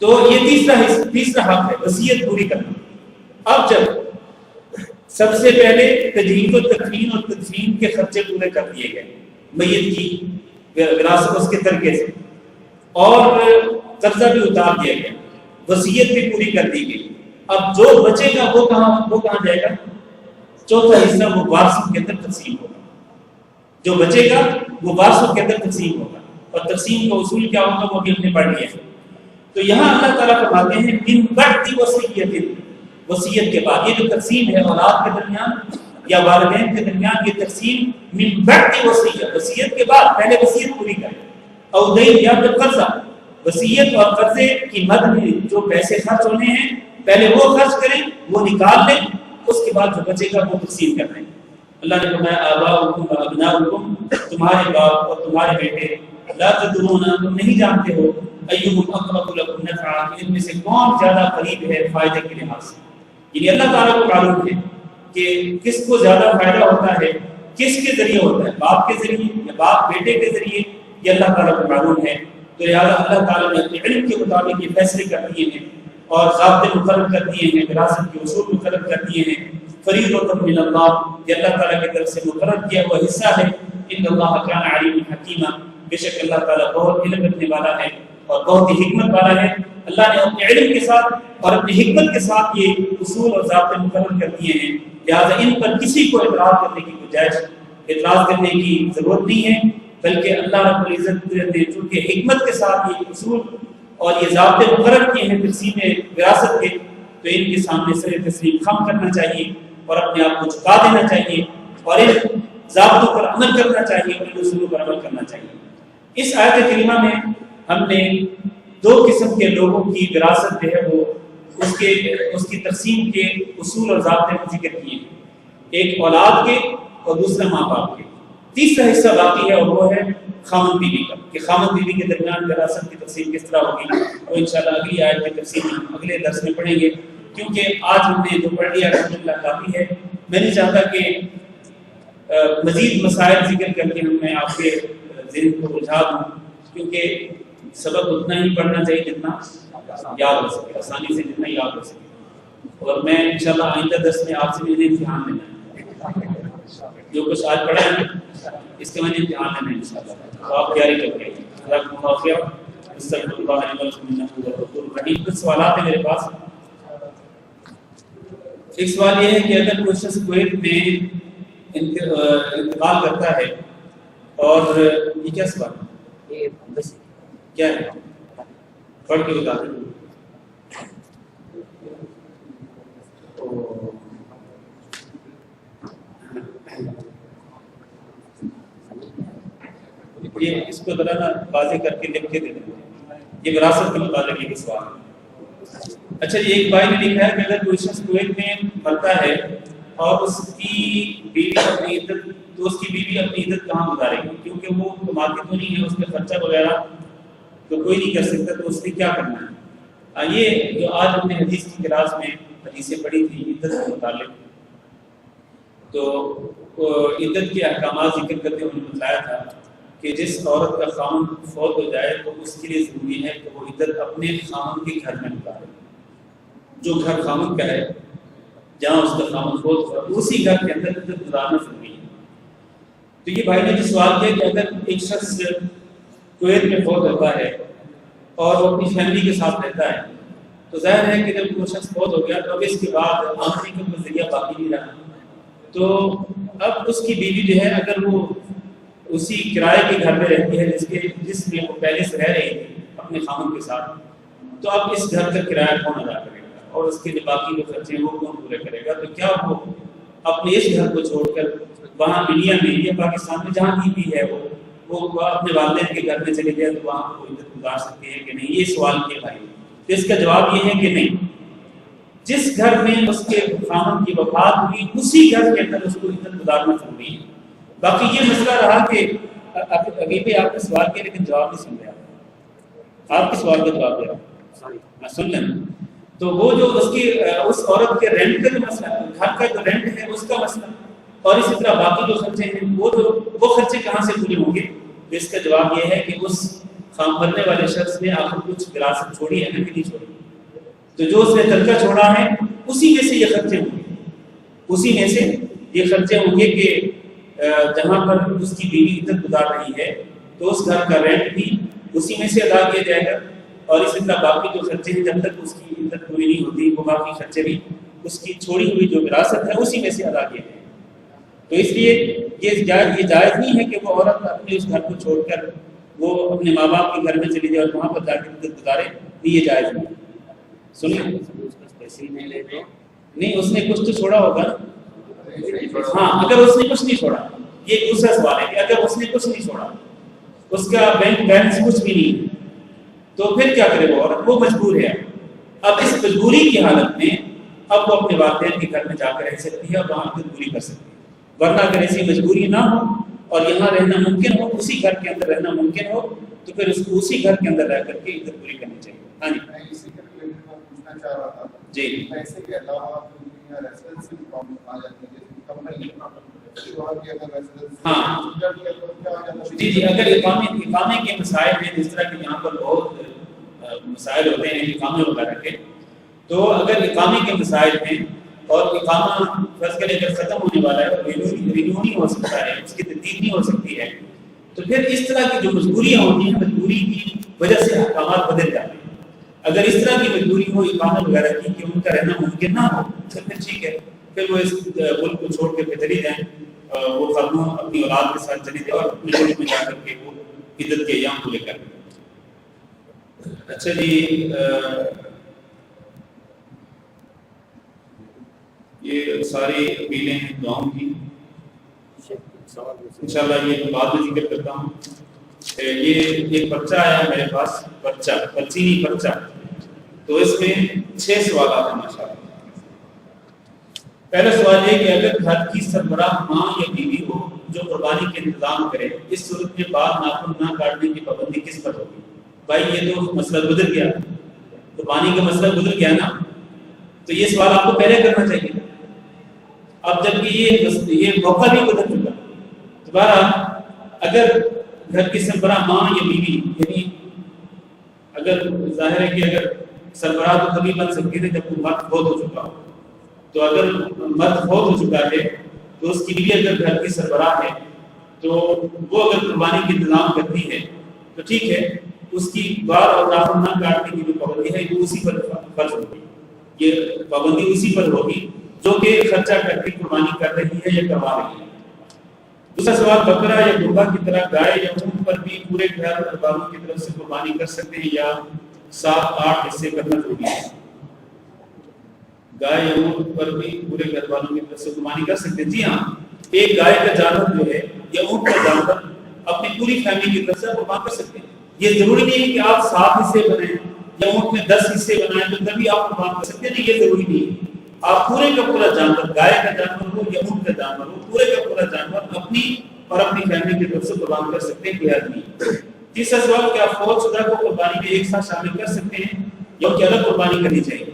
تو یہ تیسرا حق ہے وصیت پوری کرنا۔ اب جب سب سے پہلے تجہیز و تکفین اور تدفین کے خرچے پورے کر دیے گئے میت کی وراثت اس کے ترکے سے، اور قرضہ بھی اتار دیا گیا، وصیت بھی پوری کر دی گئی، اب جو بچے گا وہ کہاں جائے گا؟ چوتھا حصہ وہ وارثوں کے اندر تقسیم ہوگا، جو بچے گا وہ وارثوں کے اندر تقسیم ہوگا، اور تقسیم کا اصول کیا ہوگا وہ بھی ہم نے پڑھ لیا ہے۔ تو یہاں اللہ تعالیٰ فرماتے ہیں من بعد وصیت کے بعد، یہ جو تقسیم ہے اولاد کے درمیان یا والدین کے درمیان، یہ تقسیم من بعد وصیت کے بعد، پہلے وصیت پوری کرے، اور دین یا پھر قرضہ، وصیت اور قرضے کی مد میں جو پیسے خرچ ہونے ہیں پہلے وہ خرچ کریں، وہ نکال لیں، اس کے بعد جو بچے گا وہ تقسیم کر دیں۔ اللہ نے فرمایا آباؤکم و ابناؤکم، تمہارے باپ اور تمہارے بیٹے، لا تدرون، تم نہیں جانتے ہو، ایہم اقرب لکم نفعا، ان میں سے کون زیادہ قریب ہے فائدے کے لحاظ سے، یعنی اللہ تعالیٰ کو معلوم ہے کہ کس کو زیادہ فائدہ ہوتا ہے، کس کے ذریعے ہوتا ہے، باپ کے ذریعے یا باپ بیٹے کے ذریعے، یہ اللہ تعالیٰ کو معلوم ہے۔ تو لہٰذا اللہ تعالیٰ نے اپنے علم کے مطابق یہ فیصلے کر دیے ہیں اور ضابطے مقرر کر دیے ہیں، وراثت کے اصول مقرر کر دیے ہیں۔ فریضۃ من اللہ، یہ اللہ تعالیٰ کی طرف سے مقرر کیا ہوا حصہ ہے۔ ان اللہ کان علیم حکیما، بے شک اللہ تعالیٰ بہت علم رکھنے والا ہے اور بہت ہی حکمت والا ہے۔ اللہ نے اپنے علم کے ساتھ اور اپنی حکمت کے ساتھ یہ اصول اور ضابطے مقرر کر دیے ہیں، لہٰذا ان پر کسی کو اعتراض کرنے کی گنجائش، اعتراض کرنے کی ضرورت نہیں ہے، بلکہ اللہ رب العزت نے چونکہ حکمت کے ساتھ یہ اصول اور یہ ضابطے مقرر کیے ہیں تقسیم وراثت کے، تو ان کے سامنے سر تسلیم خم کرنا چاہیے اور اپنے آپ کو جھکا دینا چاہیے اور ان ضابطوں پر عمل کرنا چاہیے اور ان اصولوں پر عمل کرنا چاہیے۔ اس آیت کریمہ میں ہم نے دو قسم کے لوگوں کی وراثت جو ہے وہ اس کی تقسیم کے اصول اور ضابطے کو ذکر کیے ہیں، ایک اولاد کے اور دوسرا ماں باپ کے۔ تیسرا حصہ باقی ہے اور وہ ہے خامن بیوی کا کہ خامن بیوی کے درمیان وراثت کی تقسیم کس طرح ہوگی، وہ انشاءاللہ اگلی آیت کی تفصیل ہم اگلے درس میں پڑھیں گے، کیونکہ آج ہم نے جو پڑھ لیا الحمدللہ کافی ہے۔ میں نہیں چاہتا کہ مزید مسائل ذکر کر کے میں آپ کے ذہن کو الجھا دوں، کیونکہ سبق اتنا ہی پڑھنا چاہیے جتنا یاد ہو سکے، آسانی سے جتنا یاد ہو سکے، اور میں انشاءاللہ آئندہ درس میں آپ سے مجھے امتحان لینا ہے، جو کچھ آج پڑھا ہے اس کے میں نے امتحان لینا ہے انشاءاللہ، تو آپ تیاری کر کے جزاکم اللہ خیر۔ استغفر اللہ علیہ وسلم انہ غفور رحیم۔ کچھ سوالات ہیں میرے پاس۔ ایک سوال یہ ہے کہ اگر کوئی شخص کویت میں انتقال کرتا ہے اور یہ کیا سوال ہے؟ یہ بس کیا ہے؟ پڑھ کے بتا دیں۔ یہ اس کو ذرا نا واضح کر کے لکھ کے دے دیں، یہ وراثت کے متعلق یہ سوال ہے۔ اچھا جی، ایک بھائی نے لکھا ہے کہ اگر کوئی شخص کویت میں مرتا ہے اور اس کی بیوی اپنی عدت، تو اس کی بیوی اپنی عدت کہاں گزارے گی؟ کیونکہ وہ کماتی تو نہیں ہے، اس کا خرچہ وغیرہ تو کوئی نہیں کر سکتا، تو اس نے کیا کرنا ہے؟ یہ جو آج ہم نے حدیث کی کلاس میں حدیثیں پڑھی تھی عدت کے متعلق، تو عدت کے احکامات ذکر کرتے ہوئے بتلایا تھا کہ جس عورت کا خاوند فوت ہو جائے تو اس کے لیے ضروری ہے کہ وہ عدت اپنے خاوند کے گھر میں گزارے، جو گھر خاوند کا ہے جہاں اس کا خاوند فوت ہوا اسی گھر کے اندر عدت گزارنا ضروری ہے۔ تو یہ بھائی نے جو سوال کیا کہ اگر ایک شخص کویت میں فوت ہوتا ہے اور وہ اپنی فیملی کے ساتھ رہتا ہے، تو ظاہر ہے کہ جب وہ شخص فوت ہو گیا تو اب اس کے بعد آمدنی کا کوئی ذریعہ باقی نہیں رہا، تو اب اس کی بیوی جو ہے اگر وہ اسی کرائے کے گھر میں رہتی ہے جس میں وہ پہلے سے رہ رہی تھی اپنے خاوند کے ساتھ، تو اب اس گھر کا کرایہ کون ادا کرے گا اور اس کے جو باقی جو خرچے ہیں وہ کون پورے کرے گا؟ تو کیا وہ اپنے اس گھر کو چھوڑ کر وہاں انڈیا میں یا پاکستان میں جہاں کی بھی ہے وہ اپنے والدین کے گھر میں چلے جائے تو وہاں کو عدت گزار سکتے ہیں کہ نہیں؟ یہ سوال کیا بھائی، تو اس کا جواب یہ ہے کہ نہیں، جس گھر میں اس کے خاوند کی وفات ہوئی اسی گھر کے اندر اس کو عدت گزارنا ضروری ہے۔ باقی یہ مسئلہ رہا کہ ابھی بھی آپ نے سوال کیا لیکن جواب نہیں سن رہا، آپ کے سوال کا جواب دے رہا ہوں، سن لینا۔ تو وہ جو اس عورت کے رینٹ کا جو مسئلہ ہے، گھر کا جو رینٹ ہے اس کا مسئلہ، اور اسی طرح باقی جو خرچے ہیں وہ خرچے کہاں سے پورے ہوں گے؟ تو اس کا جواب یہ ہے کہ اس مرنے والے شخص نے آخر کچھ وراثت چھوڑی ہے نا کہ نہیں چھوڑی، تو جو اس نے ترکہ چھوڑا ہے اسی میں سے یہ خرچے ہوں گے، اسی میں سے یہ خرچے ہوں گے کہ جہاں پر اس کی بیوی عدت گزار رہی ہے تو اس گھر کا رینٹ بھی اسی میں سے ادا کیا جائے گا، اور اسی طرح باقی جو خرچے ہیں جب تک اس کی عدت پوری نہیں ہوتی وہ باقی خرچے بھی اس کی چھوڑی ہوئی جو وراثت ہے اسی میں سے ادا کیے جائیں۔ تو اس لیے یہ جائز نہیں ہے کہ وہ عورت اپنے اس گھر کو چھوڑ کر وہ اپنے ماں باپ کے گھر میں چلی جائے اور وہاں پر جا کے عدت گزارے، یہ جائز نہیں۔ سنیے، پیسے نہیں لے تو نہیں اس نے کچھ تو چھوڑا ہوگا نا، ہاں اگر اس نے کچھ نہیں چھوڑا، یہ دوسرا سوال ہے کہ اگر اس نے کچھ نہیں چھوڑا، اس کا بینک بیلنس کچھ بھی نہیں، تو پھر کیا کرے وہ عورت؟ وہ مجبور ہے، اب اس مجبوری کی حالت میں اب وہ اپنے والدین کے گھر میں جا کر رہ سکتی ہے اور وہاں عدت پوری کر سکتی ہے، ورنہ اگر ایسی مجبوری نہ ہو اور یہاں رہنا ممکن ہو، اسی گھر کے اندر رہنا ممکن ہو، تو پھر اس کو اسی گھر کے اندر رہ کر کے عدت پوری کرنی چاہیے۔ ہاں جی جی پیسے کے علاوہ ریسیڈنس کی پرابلم آ جاتی ہے، کمپنی ہاں جی جی، اگر اقامے کے مسائل ہیں جس طرح کہ یہاں پر بہت مسائل ہوتے ہیں اقامے وغیرہ کے، تو اگر اقامے کے مسائل ہیں اور اقامہ فرض کریں اگر ختم ہونے والا ہے اور رینیو نہیں ہو سکتا ہے، اس کی تجدید نہیں ہو سکتی ہے، تو پھر اس طرح کی جو مجبوریاں ہوتی ہیں مجبوری کی وجہ سے احکامات بدل جاتے ہیں۔ اگر اس طرح کی مجبوری ہو اقامہ وغیرہ کی کہ ان کا رہنا ممکن نہ ہو تو پھر ٹھیک ہے، پھر وہ اس ملک کو چھوڑ کے چلی جائیں، وہ خاتون اپنی اولاد کے ساتھ چلی جائے اور اپنے ملک میں جا کر کے وہ عدت کے ایام پورے کر لیں۔ اچھا جی، یہ ساری اپیلیں ہیں دعاؤں کی، انشاءاللہ یہ بعد میں ذکر کرتا ہوں۔ یہ ایک پرچہ آیا میرے پاس، پرچہ، تو اس میں 6 سوالات ہیں ماشاءاللہ۔ پہلا سوال یہ کہ اگر گھر کی سربراہ ماں یا بیوی ہو جو قربانی کے انتظام کرے اس صورت میں بال ناخن نہ کاٹنے کی پابندی کس پر ہوگی؟ بھائی یہ تو مسئلہ گزر گیا، قربانی کا مسئلہ گزر گیا نا، تو یہ سوال آپ کو پہلے کرنا چاہیے۔ اب جب کہ یہ موقع بھی گزر چکا، دوبارہ اگر گھر کی سربراہ ماں یا بیوی، یعنی اگر ظاہر ہے کہ اگر سربراہ تو کبھی بن سکتی ہے جب وہ مرد فوت ہو چکا ہو، تو اگر مرد فوت ہو چکا ہے تو اس کی بیوی اگر گھر کی سربراہ ہے تو وہ اگر قربانی کا انتظام کرتی ہے تو ٹھیک ہے، اس کی بال اور ناخن نہ کاٹنے کی جو پابندی ہے وہ اسی پر فرض ہوگی، یہ پابندی اسی پر ہوگی جو کہ خرچہ کر کے قربانی کر رہی ہے یا کروا رہی ہے۔ دوسرا سوال، بکرا یا گربا کی طرح گائے یا اونٹ پر بھی پورے گھر والوں کی طرف سے قربانی کر سکتے ہیں یا 7-8 حصے کرنا ضروری ہے؟ گائے یا اونٹ پر بھی پورے گھر والوں کی طرف سے قربانی کر سکتے ہیں؟ جی ہاں، ایک گائے کا جانور جو ہے یا اونٹ کا جانور اپنی پوری فیملی کی طرف سے قربان کر سکتے ہیں۔ یہ ضروری نہیں ہے کہ آپ 7 حصے بنائیں یا اونٹ میں 10 حصے بنائیں تو تبھی آپ قربان کر سکتے ہیں، نہیں، یہ ضروری نہیں ہے۔ آپ پورے کا پورا جانور، گائے کا جانور ہو یا اونٹ کا جانور ہو، پورے کا پورا جانور اپنی اور اپنی فیملی کی طرف سے قربان کر سکتے ہیں، کوئی حرج نہیں۔ تیسرا سوال، کیا فوت شدہ کو قربانی میں ایک ساتھ شامل کر سکتے ہیں یا کہ الگ قربانی کرنی چاہیے؟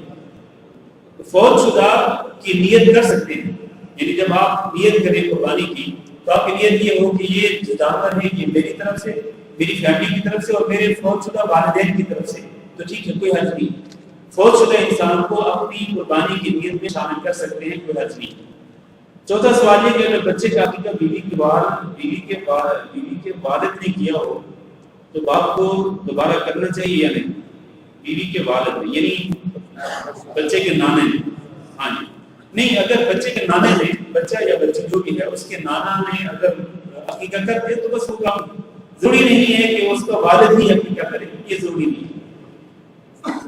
فوت شدہ کی نیت کر سکتے ہیں، یعنی جب آپ نیت کریں قربانی کی تو آپ کی نیت یہ ہو کہ یہ جو جانور ہے یہ میری طرف سے، میری فیملی کی طرف سے اور میرے فوت شدہ والدین کی طرف سے، تو ٹھیک ہے، کوئی حرج نہیں۔ فوت شدہ انسان کو اپنی قربانی کی نیت میں شامل کر سکتے ہیں، کوئی حرج نہیں۔ چوتھا سوال یہ کہ اگر بچے کا عقیقہ بیوی کے والد نے کیا ہو تو باپ کو دوبارہ کرنا چاہیے یا نہیں؟ بیوی کے والد نے یعنی بچے کے نانے نے، ہاں جی، نہیں، اگر بچے کے نانے نے، بچہ یا بچی جو بھی ہے اس کے نانا نے اگر عقیقہ کر دیا تو بس وہ کام، ضروری نہیں ہے کہ اس کا والد ہی عقیقہ کرے، یہ ضروری نہیں ہے۔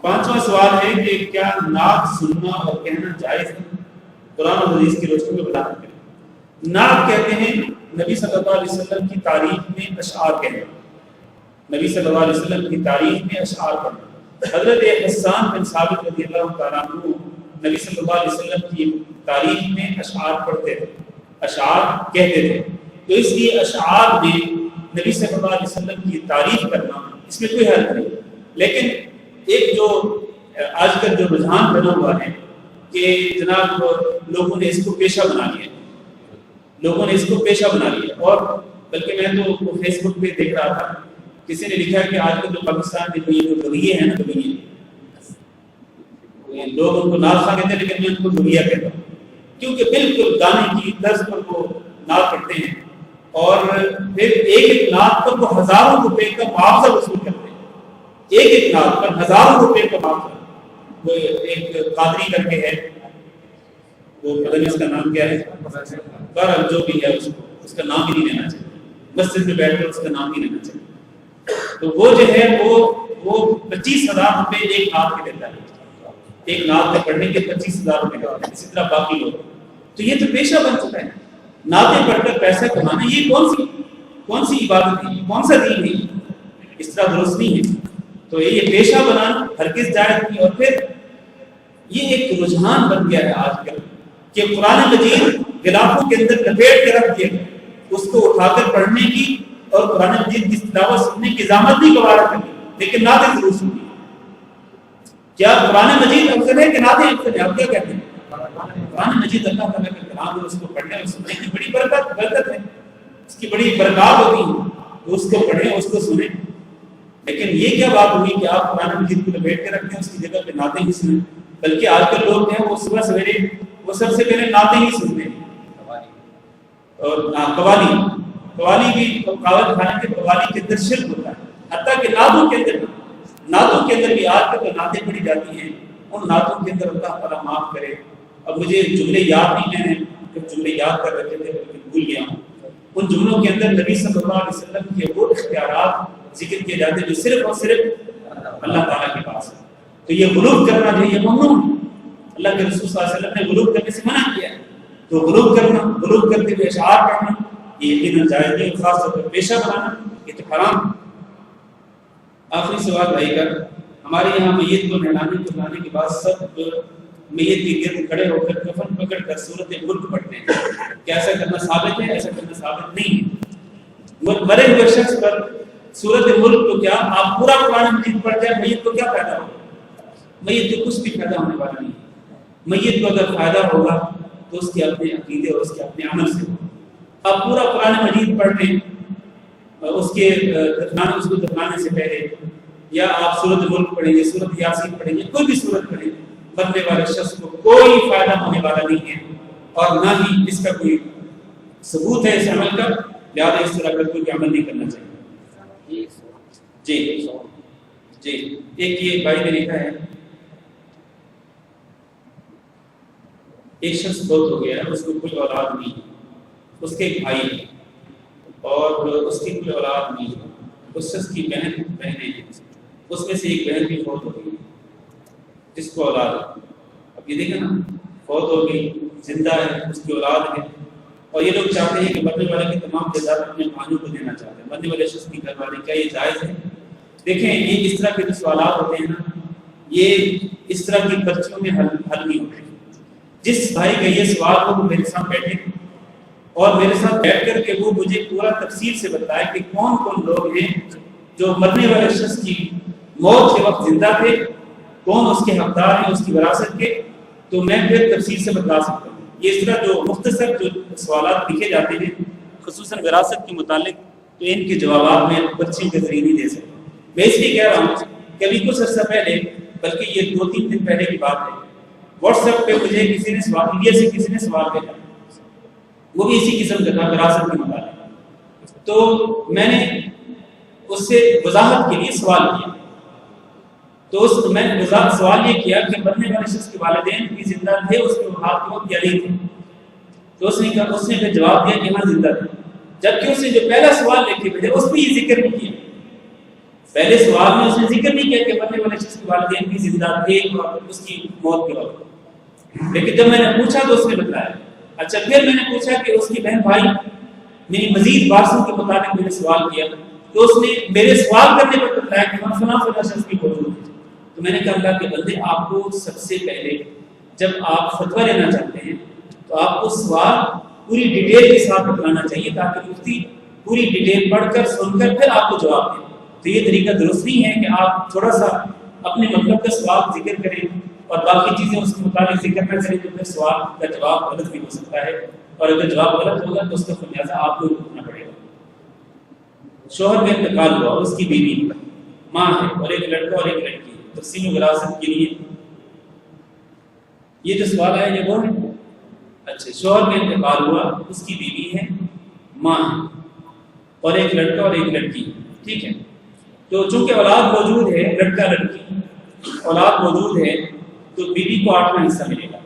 پانچواں سوال ہے کہ کیا نعت سننا اور کہنا جائز ہے؟ قرآن اور حدیث کی روشنی میں بتا کریں۔ نعت کہتے ہیں نبی صلی اللہ علیہ وسلم کی تعریف میں اشعار کہنا، نبی صلی اللہ علیہ وسلم کی تعریف میں اشعار پڑھنا۔ حضرت حسان بن ثابت رضی اللہ تعالیٰ عنہ نبی صلی اللہ علیہ وسلم کی تعریف میں اشعار پڑھتے تھے، اشعار کہتے تھے، تو اس لیے اشعار میں نبی صلی اللہ علیہ وسلم کی تعریف کرنا اس میں کوئی حرج نہیں۔ لیکن ایک جو آج کل جو رجحان بنا ہوا ہے کہ جناب لوگوں نے اس کو پیشہ بنا لیا، لوگوں نے اس کو پیشہ بنا لیا، اور بلکہ میں تو فیس بک پہ دیکھ رہا تھا، کسی نے لکھا ہے کہ آج کل جو پاکستان میں جو بغیے ہیں نا، بغیے لوگ ان کو نعت خواہ کہتے ہیں لیکن میں ان کو بغیہ کہتا ہوں، کیونکہ بالکل گانے کی طرز پر وہ نعت پڑھتے ہیں اور پھر ایک نعت پر وہ ہزاروں روپے کا معاوضہ وصول کرتے ہیں، ایک نعت پر ہزاروں روپے کا معاوضہ۔ وہ ایک قادری کر کے ہے، وہ پتہ نہیں اس کا نام کیا ہے، بہرحال جو بھی ہے اس کا نام ہی نہیں لینا چاہیے، مسجد میں بیٹھ کر اس کا نام ہی لینا چاہیے۔ تو وہ جو ہے وہ 25,000 روپے ایک نعت کے دیتا ہے، ایک نعت میں پڑھنے کے 25,000 روپے کا، اسی طرح باقی لوگ، تو یہ تو پیشہ بن چکا ہے۔ نعتیں پڑھ کر پیسہ کمانا یہ کون سی عبادت ہے، کون سا دین ہے؟ اس طرح درست نہیں ہے۔ تو یہ پیشہ بنانا ہرگز جائز نہیں، اور پھر یہ ایک رجحان بن گیا ہے آج کل کہ قرآن مجید غلافوں کے اندر لپیٹ کے رکھ دیا گیا، اس کو اٹھا کر پڑھنے کی اور قرآن مجید کی تلاوت سننے کی اجازت نہیں گوارا کرنی، لیکن نعتیں ضرور سننی۔ کیا قرآن مجید افضل ہے کہ نعتیں افضل ہے؟ آپ کیا کہتے ہیں؟ قرآن مجید اللہ تعالیٰ کا کلام ہے، اس کو پڑھنے اور سننے کی بڑی برکت ہے، اس کی بڑی برکات ہوتی ہے، تو اس کو پڑھیں، اس کو سنیں۔ لیکن یہ کیا بات ہوئی کہ آپ قرآن مجید کو لپیٹ کے رکھتے ہیں، اس کی جگہ پہ نعتیں ہی سنیں؟ بلکہ آج کل لوگ ہیں وہ صبح سویرے وہ سب سے پہلے نعتیں ہی سنتے ہیں، اور قوالی بھی کاغذ کھانے کے قوالی کے اندر شرک ہوتا ہے، حتیٰ کہ نعتوں کے اندر بھی آج تک نعتیں پڑھی جاتی ہیں، ان نعتوں کے اندر اللہ تعالیٰ معاف کرے۔ اب مجھے جملے یاد نہیں، میں نے کچھ جملے یاد کر رکھے تھے لیکن بھول گیا ہوں، ان جملوں کے اندر نبی صلی اللہ علیہ وسلم کے وہ اختیارات ذکر کیے جاتے ہیں جو صرف اور صرف اللہ تعالیٰ کے پاس ہے۔ تو یہ غلو کرنا جو یہ ممنوع ہے، اللہ کے رسول صلی اللہ علیہ وسلم نے غلو کرنے سے منع کیا ہے، تو غلو کرتے ہوئے اشعار پڑھنا یہ یقیناً جائز نہیں، خاص طور پر پیشہ بنانا یہ تو حرام۔ آخری سوال بھائی کا، ہمارے یہاں میت کو نہلانے کے بعد سب میت کے گرد کھڑے ہو کر کفن پکڑ کر سورت ملک پڑھتے ہیں. کیا ایسا کرنا ثابت ہے؟ ایسا کرنا ثابت نہیں ہے. مرے ہوئے شخص پر سورت ملک تو کیا آپ پورا قرآن مجید پڑھ جائے میت کو کیا فائدہ ہوگا؟ میت کو کچھ بھی فائدہ ہونے والا نہیں. میت کو اگر فائدہ ہوگا تو اس کے اپنے عقیدے اور اس کے اپنے عمل سے ہوگا. آپ پورا قرآن مجید پڑھ لیں اس کو دفنانے سے پہلے، یا آپ سورت ملک پڑھیں گے، سورت یاسین پڑھیں گے، کوئی بھی سورت پڑھیں، مرنے والے شخص کو کوئی فائدہ ہونے والا نہیں ہے اور نہ ہی اس کا کوئی ثبوت ہے اس عمل کا. لہٰذا اس طرح کا کوئی عمل نہیں کرنا چاہیے. جی ایک یہ بھائی نے لکھا ہے، ایک شخص بہت ہو گیا ہے، اس کو کوئی اولاد نہیں ہے، اس کے ایک بھائی ہے اور اس کی کوئی اولاد نہیں ہے. اس شخص کی بہنیں ہیں، اس میں سے ایک بہن بھی فوت ہو گئی جس کو اولاد ہے. اب یہ دیکھیں نا، فوت ہو گئی، زندہ ہے، اس کی اولاد ہے، اور یہ لوگ چاہتے ہیں کہ مرنے والے کی تمام جائیداد اپنے بھائیوں کو دینا چاہتے ہیں. مرنے والے شخص کی گھر والے، کیا یہ جائز ہے؟ دیکھیں یہ اس طرح کے جو سوالات ہوتے ہیں نا، یہ اس طرح کی پرچیوں میں حل نہیں ہوتے. جس بھائی کا یہ سوال ہو وہ میرے ساتھ بیٹھے اور میرے ساتھ بیٹھ کر کے وہ مجھے پورا تفصیل سے بتائے کہ کون کون لوگ ہیں جو مرنے والے شخص کی موت کے وقت زندہ تھے، کون اس کے حقدار ہیں اس کی وراثت کے، تو میں پھر تفصیل سے بتا سکتا ہوں. یہ اس طرح جو مختصر جو سوالات لکھے جاتے ہیں خصوصاً وراثت کے متعلق، تو ان کے جوابات میں پرچی کے ذریعے نہیں دے سکتا. میں اس لیے کہہ رہا ہوں کہ ابھی کچھ عرصہ پہلے، بلکہ یہ 2-3 دن پہلے کی بات ہے، واٹس ایپ پہ مجھے کسی نے سوال، انڈیا سے کسی نے سوال بھیجا، وہ بھی اسی قسم کا تھا وراثت کے متعلق. تو میں نے اس سے وضاحت کے لیے سوال کیا. تو میں نے سوال یہ کیا کہ مرنے والے شخص کے والدین بھی زندہ تھے اس کے وفات کے وقت یا نہیں تھے؟ تو اس نے پھر جواب دیا کہ ہاں زندہ تھے. جبکہ اس نے جو پہلا سوال لکھ کے بھیجا اس میں یہ ذکر نہیں کیا. پہلے سوال میں اس نے ذکر نہیں کیا کہ مرنے والے شخص کے والدین بھی زندہ تھے اس کی موت کے وقت. لیکن جب میں نے پوچھا تو اس نے بتایا. اچھا پھر میں نے پوچھا کہ اس کی بہن بھائی میری مزید وارثوں کے مطابق میں نے سوال کیا تو اس نے میرے سوال کرنے پر بتایا کہ ہم فلاں شخص کی موجود ہے. تو میں نے کہا اللہ کے بندے، آپ کو سب سے پہلے جب آپ فتویٰ لینا چاہتے ہیں تو آپ کو سوال پوری ڈیٹیل کے ساتھ بتانا چاہیے تاکہ مفتی پوری ڈیٹیل پڑھ کر سن کر پھر آپ کو جواب دیں. تو یہ طریقہ درست نہیں ہے کہ آپ تھوڑا سا اپنے مطلب کا سوال ذکر کریں اور باقی چیزیں اس کے مطابق ذکر نہ کریں، تو پھر سوال کا جواب غلط بھی ہو سکتا ہے اور اگر جواب غلط ہوگا تو اس کا خمیازہ آپ کو بھگتنا پڑے گا. شوہر کا انتقال ہوا اور اس کی بیوی ماں ہے اور ایک لڑکا اور ایک لڑکی، تقسیم وراثت کے لیے یہ جو سوال ہے یہ وہ ہے. اچھا، شوہر کا انتقال ہوا، اس کی بیوی ہے، ماں ہے اور ایک لڑکا اور ایک لڑکی، ٹھیک ہے. تو چونکہ اولاد موجود ہے، لڑکا لڑکی اولاد موجود ہے، تو بیوی کو 8واں حصہ ملے گا.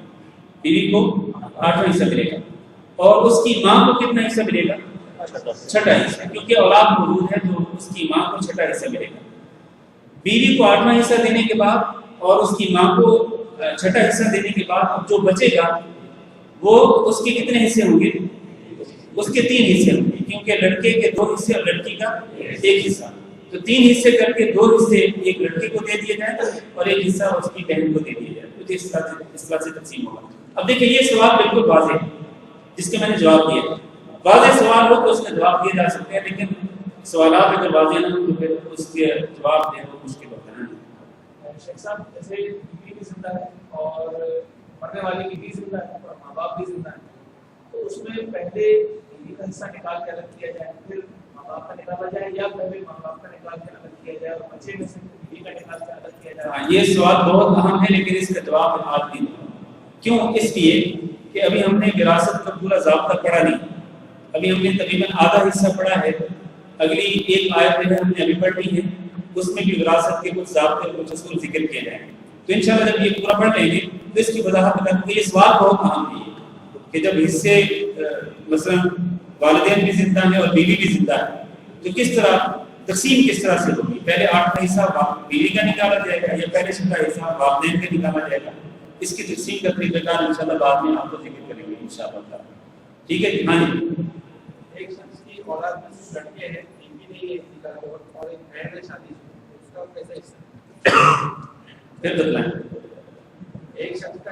بیوی کو 8واں حصہ ملے گا اور اس کی ماں کو کتنا حصہ ملے گا؟ 6واں حصہ. کیونکہ اولاد موجود ہے تو اس کی ماں کو 6واں حصہ ملے گا. بیوی کو 8واں حصہ دینے کے بعد اور اس کی ماں کو 6واں حصہ دینے کے بعد جو بچے گا وہ اس کے کتنے حصے ہوں گے؟ اس کے 3 حصے ہوں گے، کیونکہ لڑکے کے 2 حصے اور لڑکی کا 1 حصہ. تو 3 حصے کر کے 2 حصے ایک لڑکے کو دے دیے جائیں اور 1 حصہ اس کی بہن کو دے دیا جائے. تو اس طرح سے تقسیم ہوگا. اب دیکھیں یہ سوال بالکل واضح ہے جس کا میں نے جواب دیا. واضح سوال ہو تو اس کا جواب دیا جا سکتا ہے، لیکن سوالات اگر واضح نہ ہو تو پھر اس کے جواب دینا مشکل ہوتا ہے. شیخ صاحب، جیسے بیوی بھی زندہ ہے اور مرنے والے کی بھی زندہ ہے اور ماں باپ بھی زندہ ہے، تو اس میں پہلے بیوی کا حصہ نکال کے الگ کیا جائے، پھر ماں باپ کا نکالا جائے، یا پہلے ماں باپ کا نکال کے الگ کیا جائے اور بچے میں سے بیوی کا نکال کے الگ کیا جائے؟ یہ سوال بہت اہم ہے لیکن اس کا جواب آج نہیں. کیوں؟ اس لیے کہ ابھی ہم نے وراثت کا پورا ضابطہ پڑھا نہیں. ابھی ہم نے تقریباً آدھا حصہ پڑھا ہے. اگلی ایک آیت ہے ہم نے ابھی پڑھنی ہے، اس میں بھی وراثت کے کچھ ضابطے اور کچھ اصول ذکر کیے جائیں. تو انشاءاللہ جب یہ پورا پڑھ لیں گے تو اس کی وضاحت کریں گے. یہ سوال بہت اہم ہے کہ جب حصے مثلا والدین بھی زندہ ہیں اور بیوی بھی زندہ ہے تو کس طرح تقسیم کس طرح سے ہوگی؟ پہلے 8واں حصہ بیوی کا نکالا جائے گا یا پہلے 6واں حصہ والدین کا نکالا جائے گا؟ اس کی تقسیم کا طریقہ کار انشاءاللہ بعد میں آپ کو ذکر کریں گے انشاءاللہ. ٹھیک ہے جی؟ ہاں جی. ایک شخص کی اولاد میں سے لڑکے ہیں، بیوی نہیں ہے اور ایک بہن ہے شادی، اس کا کیسا حصہ؟ پھر بتلائیں. ایک شخص کا